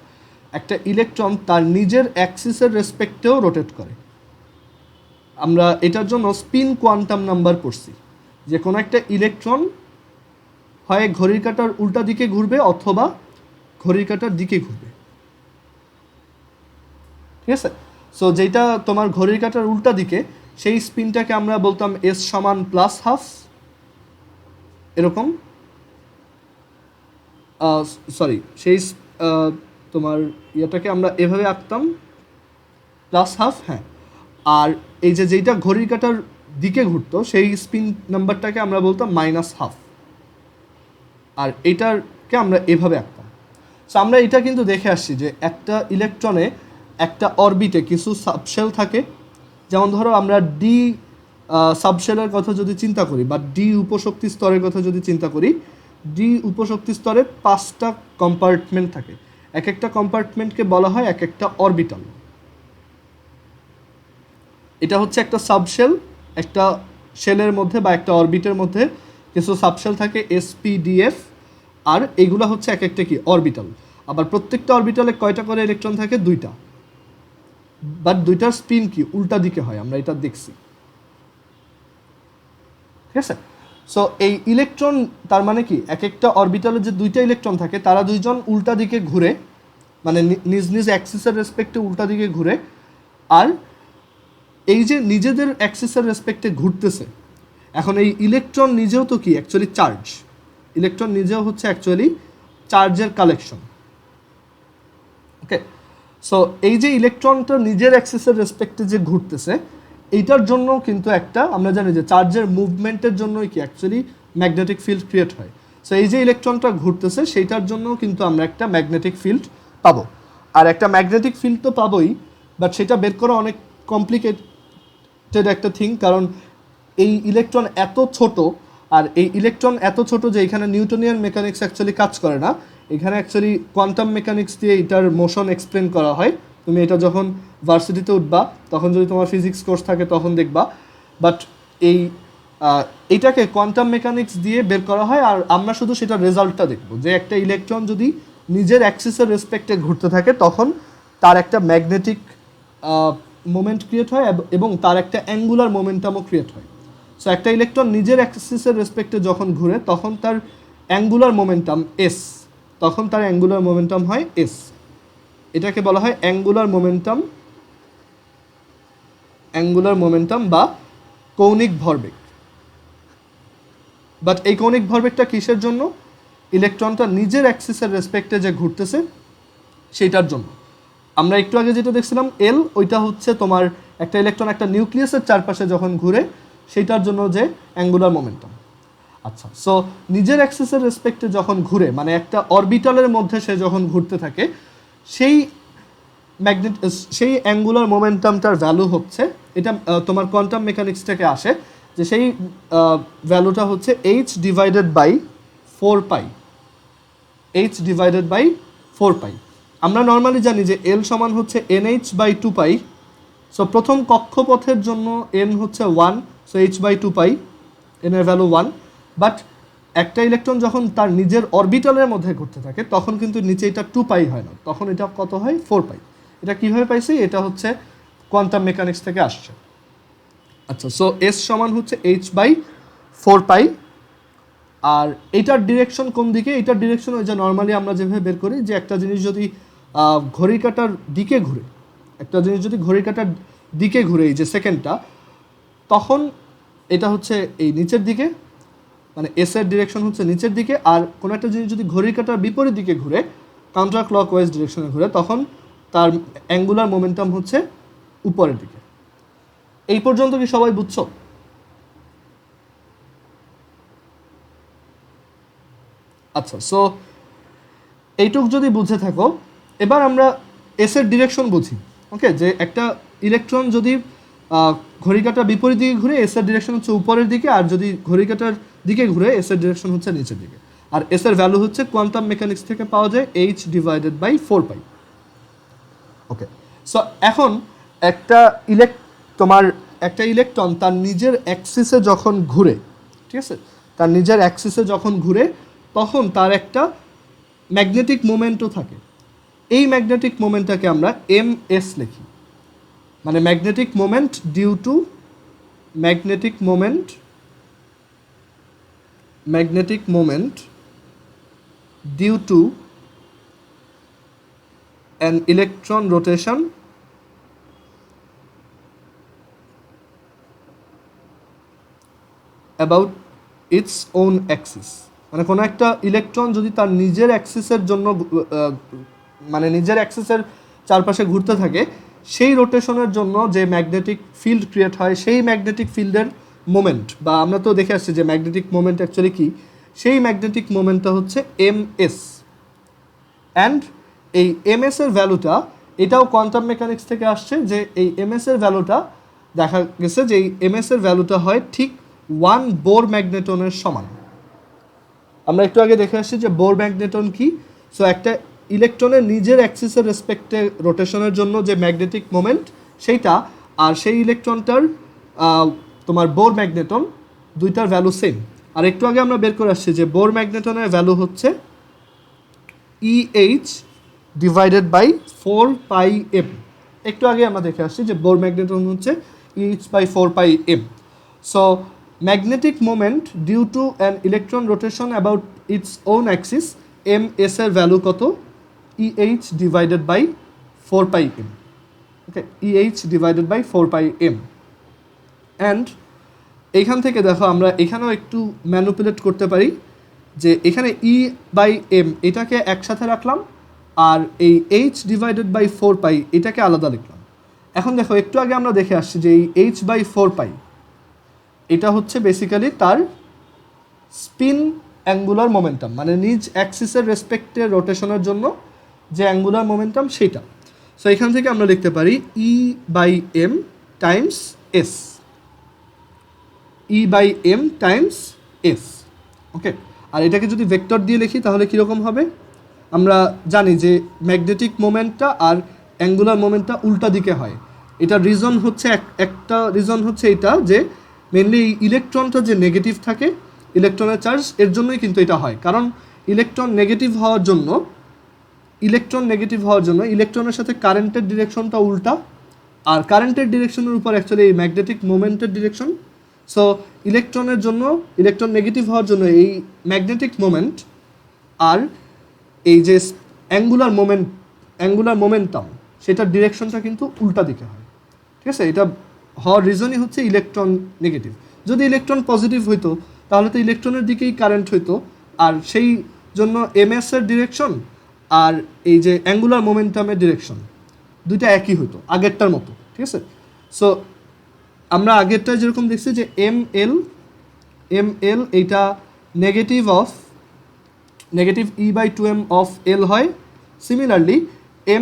Speaker 1: একটা ইলেকট্রন তার নিজের অ্যাক্সিসের রেসপেক্টেও রোটেট করে। আমরা এটার জন্য স্পিন কোয়ান্টাম নাম্বার পড়ছি, যে কোনো একটা ইলেকট্রন হয় ঘড়ির কাঁটার উল্টা দিকে ঘুরবে অথবা ঘড়ির কাঁটার দিকে ঘুরবে, ঠিক আছে। সো যেটা তোমার ঘড়ির কাঁটার উল্টা দিকে সেই স্পিনটাকে আমরা বলতাম এস সমান +12, এরকম, সরি সেই তোমার ইয়েটাকে আমরা এভাবে আঁকতাম +12, হ্যাঁ। আর এই যে যেইটা ঘড়ির কাঁটার দিকে ঘুরতো সেই স্পিন নাম্বারটাকে আমরা বলতাম -12, আর এইটারকে আমরা এভাবে আঁকতাম। সো আমরা এটা কিন্তু দেখে আসছি যে একটা ইলেকট্রনে একটা অরবিটে কিছু সাবশেল থাকে, যেমন ধরো আমরা ডি সাবশেলের কথা যদি চিন্তা করি বা ডি উপশক্তি স্তরের কথা যদি চিন্তা করি, ডি উপশক্তি স্তরে 5টা কম্পার্টমেন্ট থাকে, এক একটা কম্পার্টমেন্টকে বলা হয় এক একটা অরবিটাল। এটা হচ্ছে একটা সাবশেল, একটা শেলের মধ্যে বা একটা অরবিটের মধ্যে কিছু সাবশেল থাকে SPDF, আর এইগুলো হচ্ছে এক একটা কি অরবিটাল। আবার প্রত্যেকটা অরবিটালে কয়টা করে ইলেকট্রন থাকে? 2টা, বাট 2টার স্পিন কি উল্টা দিকে হয়, আমরা এটা দেখছি, ঠিক আছে। সো এই ইলেকট্রন তার মানে কি এক একটা অরবিটালে যে 2টা ইলেকট্রন থাকে তারা দুইজন উল্টা দিকে ঘুরে, মানে নিজ নিজ অ্যাক্সিসের রেসপেক্টে উল্টা দিকে ঘুরে। আর এই যে নিজেদের অ্যাক্সিসের রেসপেক্টে ঘুরতেছে, এখন এই ইলেকট্রন নিজেও তো কি অ্যাকচুয়ালি চার্জ, ইলেকট্রন নিজেও হচ্ছে অ্যাকচুয়ালি চার্জের কালেকশন, ওকে। সো এই যে ইলেকট্রনটা নিজের অ্যাক্সিসের রেসপেক্টে যে ঘুরতেছে, এইটার জন্য কিন্তু একটা আমরা জানি যে চার্জের মুভমেন্টের জন্যই কি অ্যাকচুয়ালি ম্যাগনেটিক ফিল্ড ক্রিয়েট হয়। সো এই যে ইলেকট্রনটা ঘুরতেছে সেইটার জন্য কিন্তু আমরা একটা ম্যাগনেটিক ফিল্ড পাবো। আর একটা ম্যাগনেটিক ফিল্ড তো পাবোই, বাট সেটা বের করা অনেক কমপ্লিকেটেড একটা থিং, কারণ এই ইলেকট্রন এত ছোট, আর এই ইলেকট্রন এত ছোট যে এখানে নিউটনিয়ান মেকানিক্স অ্যাকচুয়ালি কাজ করে না, এখানে অ্যাকচুয়ালি কোয়ান্টাম মেকানিক্স দিয়ে এটার মোশন এক্সপ্লেন করা হয়। তুমি এটা যখন ভার্সিটিতে উঠবা তখন যদি তোমার ফিজিক্স কোর্স থাকে তখন দেখবা, বাট এইটাকে কোয়ান্টাম মেকানিক্স দিয়ে বের করা হয়। আর আমরা শুধু সেটা রেজাল্টটা দেখব, যে একটা ইলেকট্রন যদি নিজের অ্যাক্সিসের রেসপেক্টে ঘুরতে থাকে তখন তার একটা ম্যাগনেটিক মোমেন্ট ক্রিয়েট হয় এবং তার একটা অ্যাঙ্গুলার মোমেন্টামও ক্রিয়েট হয়। সো একটা ইলেকট্রন নিজের অ্যাক্সিসের রেসপেক্টে যখন ঘুরে তখন তার অ্যাঙ্গুলার মোমেন্টাম এস, তখন তার অ্যাঙ্গুলার মোমেন্টাম হয় এস। এটাকে বলা হয় অ্যাঙ্গুলার মোমেন্টাম বা কৌণিক ভরবেগ। বাট এই কৌণিক ভরবেগটা কিসের জন্য? ইলেকট্রনটা নিজের অ্যাক্সিসের রেসপেক্টে যে ঘুরতেছে সেইটার জন্য। আমরা একটু আগে যেটা দেখছিলাম এল, ওইটা হচ্ছে তোমার একটা ইলেকট্রন একটা নিউক্লিয়াসের চারপাশে যখন ঘুরে সেইটার জন্য যে অ্যাঙ্গুলার মোমেন্টাম। আচ্ছা, সো নিজের অ্যাক্সিসের রেসপেক্টে যখন ঘুরে, মানে একটা অরবিটালের মধ্যে সে যখন ঘুরতে থাকে, সেই অ্যাঙ্গুলার মোমেন্টামটার ভ্যালু হচ্ছে, এটা তোমার কোয়ান্টাম মেকানিক্স থেকে আসে, যে সেই ভ্যালুটা হচ্ছে h divided by 4 pi, h divided by 4 pi. আমরা নর্মালি জানি যে l সমান হচ্ছে nh বাই 2 পাই। সো প্রথম কক্ষপথের জন্য n হচ্ছে 1, so h by 2 pi, n এর ভ্যালু 1। বাট একটা ইলেকট্রন যখন তার নিজের অরবিটালের মধ্যে ঘুরতে থাকে তখন কিন্তু নিচে এটা 2 পাই হয় না, তখন এটা কত হয় 4 পাই। এটা কীভাবে পাইছি? এটা হচ্ছে কোয়ান্টাম মেকানিক্স থেকে আসছে। আচ্ছা, সো এস সমান হচ্ছে h বাই 4 পাই। আর এইটার ডিরেকশন কোন দিকে? এটার ডিরেকশন ওই যে নর্মালি আমরা যেভাবে বের করি যে একটা জিনিস যদি ঘড়ি কাঁটার দিকে ঘুরে, একটা জিনিস যদি ঘড়ি কাঁটার দিকে ঘুরে এই যে সেকেন্ডটা, তখন এটা হচ্ছে এই নিচের দিকে, মানে এস এর ডিরেকশন হচ্ছে নিচের দিকে। আর কোনো একটা জিনিস যদি ঘড়ি কাঁটার বিপরীত দিকে ঘুরে, কাউন্টার ক্লকওয়াইজ ডিরেকশনে ঘুরে, তখন তার অ্যাঙ্গুলার মোমেন্টাম হচ্ছে উপরের দিকে। এই পর্যন্ত কি সবাই বুঝছো? আচ্ছা, সো এইটুক যদি বুঝে থাকো, এবার আমরা এস এর ডিরেকশন বুঝি। ওকে, যে একটা ইলেকট্রন যদি ঘড়ি কাঁটার বিপরীত দিকে ঘুরে এস এর ডিরেকশন হচ্ছে উপরের দিকে, আর যদি ঘড়ি কাঁটার দিকে ঘুরে এস এর ডিরেকশন হচ্ছে নিচের দিকে। আর এস এর ভ্যালু হচ্ছে কোয়ান্টাম মেকানিক্স থেকে পাওয়া যায় h divided by 4 pi. Okay, so এখন তোমার একটা ইলেকট্রন তার নিজের অ্যাক্সিসে যখন ঘুরে, ঠিক আছে, তার নিজের অ্যাক্সিসে যখন ঘুরে তখন তার একটা ম্যাগনেটিক মোমেন্টও থাকে। এই ম্যাগনেটিক মোমেন্টটাকে আমরা ms লিখি, মানে magnetic moment due to magnetic moment due to an electron rotation about its own axis. মানে কোনো একটা ইলেকট্রন যদি তার নিজের অ্যাক্সিসের জন্য মানে নিজের অ্যাক্সিসের চারপাশে ঘুরতে থাকে, সেই রোটেশনের জন্য যে ম্যাগনেটিক ফিল্ড ক্রিয়েট হয়, সেই ম্যাগনেটিক ফিল্ডের মোমেন্ট, বা আমরা তো দেখে আসছি যে ম্যাগনেটিক মোমেন্ট অ্যাকচুয়ালি কী, সেই ম্যাগনেটিক মোমেন্টটা হচ্ছে ms। অ্যান্ড এই ms এর ভ্যালুটা, এটাও কোয়ান্টাম মেকানিক্স থেকে আসছে, যে এই ms এর ভ্যালুটা দেখা গেছে যে এই ms এর ভ্যালুটা হয় ঠিক 1 বোর ম্যাগনেটনের সমান। আমরা একটু আগে দেখে আসছি যে বোর ম্যাগনেটন কি। সো একটা ইলেকট্রনের নিজের অ্যাক্সিসের রেসপেক্টে রোটেশনের জন্য যে ম্যাগনেটিক মোমেন্ট সেইটা, আর সেই ইলেকট্রনটার তোমার বোর ম্যাগনেটন, দুইটার ভ্যালু সেম। আর একটু আগে আমরা বের করে আসছি যে বোর ম্যাগনেটনের ভ্যালু হচ্ছে EH ডিভাইডেড বাই 4πm। একটু আগে আমরা দেখে আসছি যে বোর ম্যাগনেটন হচ্ছে EH by 4πm। So magnetic moment due to an electron rotation about its own axis, ms এর ভ্যালু কত? EH divided by 4πm। Okay, EH divided by 4πm। And এইখান থেকে দেখো আমরা এখানেও একটু ম্যানিপুলেট করতে পারি, যে এখানে E/m এটাকে একসাথে রাখলাম, আর এই h ডিভাইডেড বাই 4 পাই এটাকে আলাদা লিখলাম। এখন দেখো একটু আগে আমরা দেখে আসছি যে এই h/4 এটা হচ্ছে বেসিক্যালি তার স্পিন অ্যাঙ্গুলার মোমেন্টাম, মানে নিজ অ্যাক্সিসের রেসপেক্টে রোটেশনের জন্য যে অ্যাঙ্গুলার মোমেন্টাম সেইটা। সো এখান থেকে আমরা লিখতে পারি E/m Times s, E/m Times s। ওকে, আর এটাকে যদি ভেক্টর দিয়ে লিখি তাহলে কীরকম হবে? আমরা জানি যে ম্যাগনেটিক মোমেন্টটা আর অ্যাঙ্গুলার মোমেন্টটা উল্টা দিকে হয়। এটার রিজন হচ্ছে একটা রিজন হচ্ছে এটা, যে মেনলি ইলেকট্রনটা যে নেগেটিভ থাকে, ইলেকট্রনের চার্জ, এর জন্যই কিন্তু এটা হয়। কারণ ইলেকট্রন নেগেটিভ হওয়ার জন্য ইলেকট্রনের সাথে কারেন্টের ডিরেকশনটা উল্টা, আর কারেন্টের ডিরেকশনের উপর অ্যাকচুয়ালি এই ম্যাগনেটিক মোমেন্টের ডিরেকশন। সো ইলেকট্রনের জন্য, ইলেকট্রন নেগেটিভ হওয়ার জন্য এই ম্যাগনেটিক মোমেন্ট আর এই যে অ্যাঙ্গুলার মোমেন্টাম, সেটার ডিরেকশনটা কিন্তু উল্টা দিকে হয়। ঠিক আছে, এটা হওয়ার রিজনই হচ্ছে ইলেকট্রন নেগেটিভ। যদি ইলেকট্রন পজিটিভ হইতো তাহলে তো ইলেকট্রনের দিকেই কারেন্ট হইতো, আর সেই জন্য ms এর ডিরেকশন আর এই যে অ্যাঙ্গুলার মোমেন্টামের ডিরেকশন দুইটা একই হইতো, আগেরটার মতো। ঠিক আছে, সো আমরা আগেরটা যেরকম দেখছি যে ml এইটা নেগেটিভ E/2m অফ l হয়। সিমিলারলি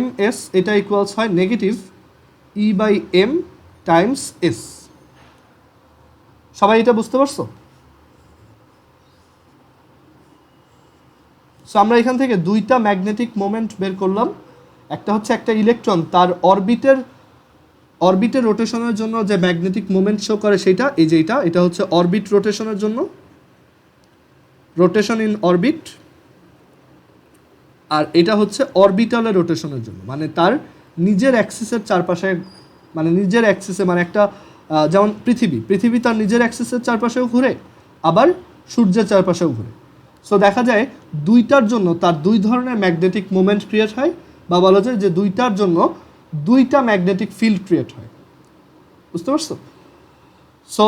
Speaker 1: ms এটা ইকুয়ালস হয় নেগেটিভ E/m টাইমস s। সবাই এটা বুঝতে পারছো? সো আমরা এখান থেকে দুইটা ম্যাগনেটিক মোমেন্ট বের করলাম। একটা হচ্ছে একটা ইলেকট্রন তার অরবিটের রোটেশনের জন্য যে ম্যাগনেটিক মোমেন্ট শো করে সেটা, এই যে এটা হচ্ছে অরবিট রোটেশনের জন্য, রোটেশন ইন অরবিট। আর এটা হচ্ছে অরবিটালের রোটেশনের জন্য, মানে তার নিজের অ্যাক্সিসের চারপাশে, মানে নিজের অ্যাক্সিসে, মানে একটা যেমন পৃথিবী তার নিজের অ্যাক্সিসের চারপাশেও ঘুরে, আবার সূর্যের চারপাশেও ঘুরে। সো দেখা যায় দুইটার জন্য তার দুই ধরনের ম্যাগনেটিক মোমেন্ট ক্রিয়েট হয়, বা বলা যায় যে দুইটার জন্য দুইটা ম্যাগনেটিক ফিল্ড ক্রিয়েট হয়। বুঝতে পারছো? সো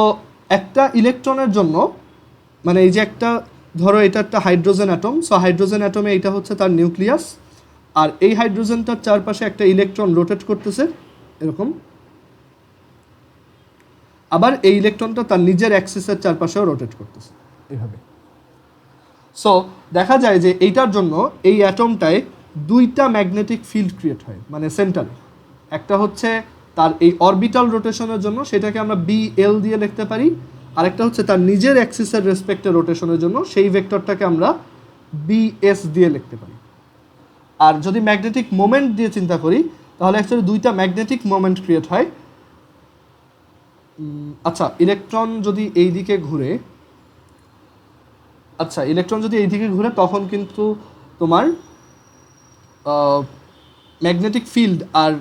Speaker 1: একটা ইলেকট্রনের জন্য, মানে এই যে একটা, ধরো এটা একটা হাইড্রোজেন অ্যাটম, সো হাইড্রোজেন অ্যাটমে এটা হচ্ছে তার নিউক্লিয়াস, আর এই হাইড্রোজেনটার চারপাশে একটা ইলেকট্রন রোটেট করতেছে এরকম, আবার এই ইলেকট্রনটা তার নিজের অ্যাক্সিসের চারপাশেও রোটেট করতেছে এইভাবে। সো দেখা যায় যে এইটার জন্য এই অ্যাটমটায় দুইটা ম্যাগনেটিক ফিল্ড ক্রিয়েট হয়, মানে সেন্টারে। একটা হচ্ছে তার এই অরবিটাল রোটেশনের জন্য, সেটাকে আমরা BL দিয়ে লিখতে পারি, আরেকটা হচ্ছে তার নিজের অ্যাক্সিসের রেসপেক্টে রোটেশনের জন্য, সেই ভেক্টরটাকে আমরা BS দিয়ে লিখতে পারি। আর যদি ম্যাগনেটিক মোমেন্ট দিয়ে চিন্তা করি, তাহলে অ্যাকচুয়ালি দুইটা ম্যাগনেটিক মোমেন্ট ক্রিয়েট হয়। আচ্ছা, ইলেকট্রন যদি এই দিকে ঘুরে, তখন কিন্তু তোমার ম্যাগনেটিক ফিল্ড আর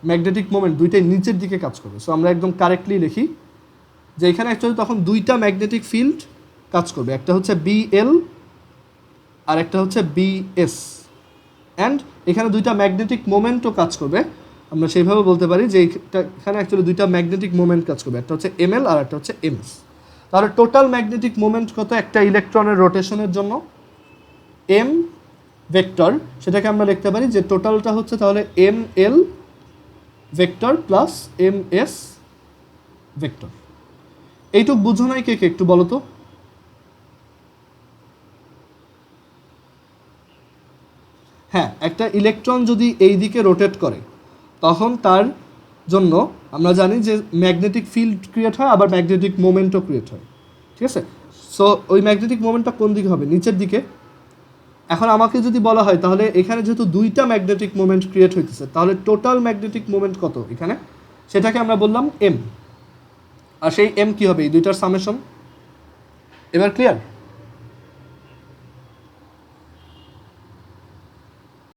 Speaker 1: ম্যাগনেটিক মোমেন্ট দুইটাই নিচের দিকে কাজ করবে। সো আমরা একদম কারেক্টলি লিখি যে এখানে অ্যাকচুয়ালি তখন দুইটা ম্যাগনেটিক ফিল্ড কাজ করবে, একটা হচ্ছে BL আর একটা হচ্ছে BS, অ্যান্ড এখানে দুইটা ম্যাগনেটিক মোমেন্টও কাজ করবে। আমরা সেইভাবে বলতে পারি যে এখানে অ্যাকচুয়ালি দুইটা ম্যাগনেটিক মোমেন্ট কাজ করবে, একটা হচ্ছে ML আর একটা হচ্ছে MS। তাহলে টোটাল ম্যাগনেটিক মোমেন্ট কত একটা ইলেকট্রনের রোটেশনের জন্য? M ভেক্টর, সেটাকে আমরা লিখতে পারি যে টোটালটা হচ্ছে তাহলে ML vector plus MS vector. এইটুক বুঝো নাই কে একটু বলো তো? হ্যাঁ, একটা ইলেকট্রন যদি এই দিকে রোটেট করে, তখন তার জন্য আমরা জানি যে ম্যাগনেটিক ফিল্ড ক্রিয়েট হয়, আবার ম্যাগনেটিক মোমেন্টও ক্রিয়েট হয়। ঠিক আছে? সো ওই ম্যাগনেটিক মোমেন্টটা কোন দিকে হবে? নিচের দিকে। এখন আমাকে যদি বলা হয় তাহলে এখানে যেহেতু দুইটা ম্যাগনেটিক মোমেন্ট ক্রিয়েট হইতেছে, তাহলে টোটাল ম্যাগনেটিক মোমেন্ট কত এখানে, সেটাকে আমরা বললাম M। আর সেই M কি হবে? এই দুইটার সামেশন। এবার ক্লিয়ার?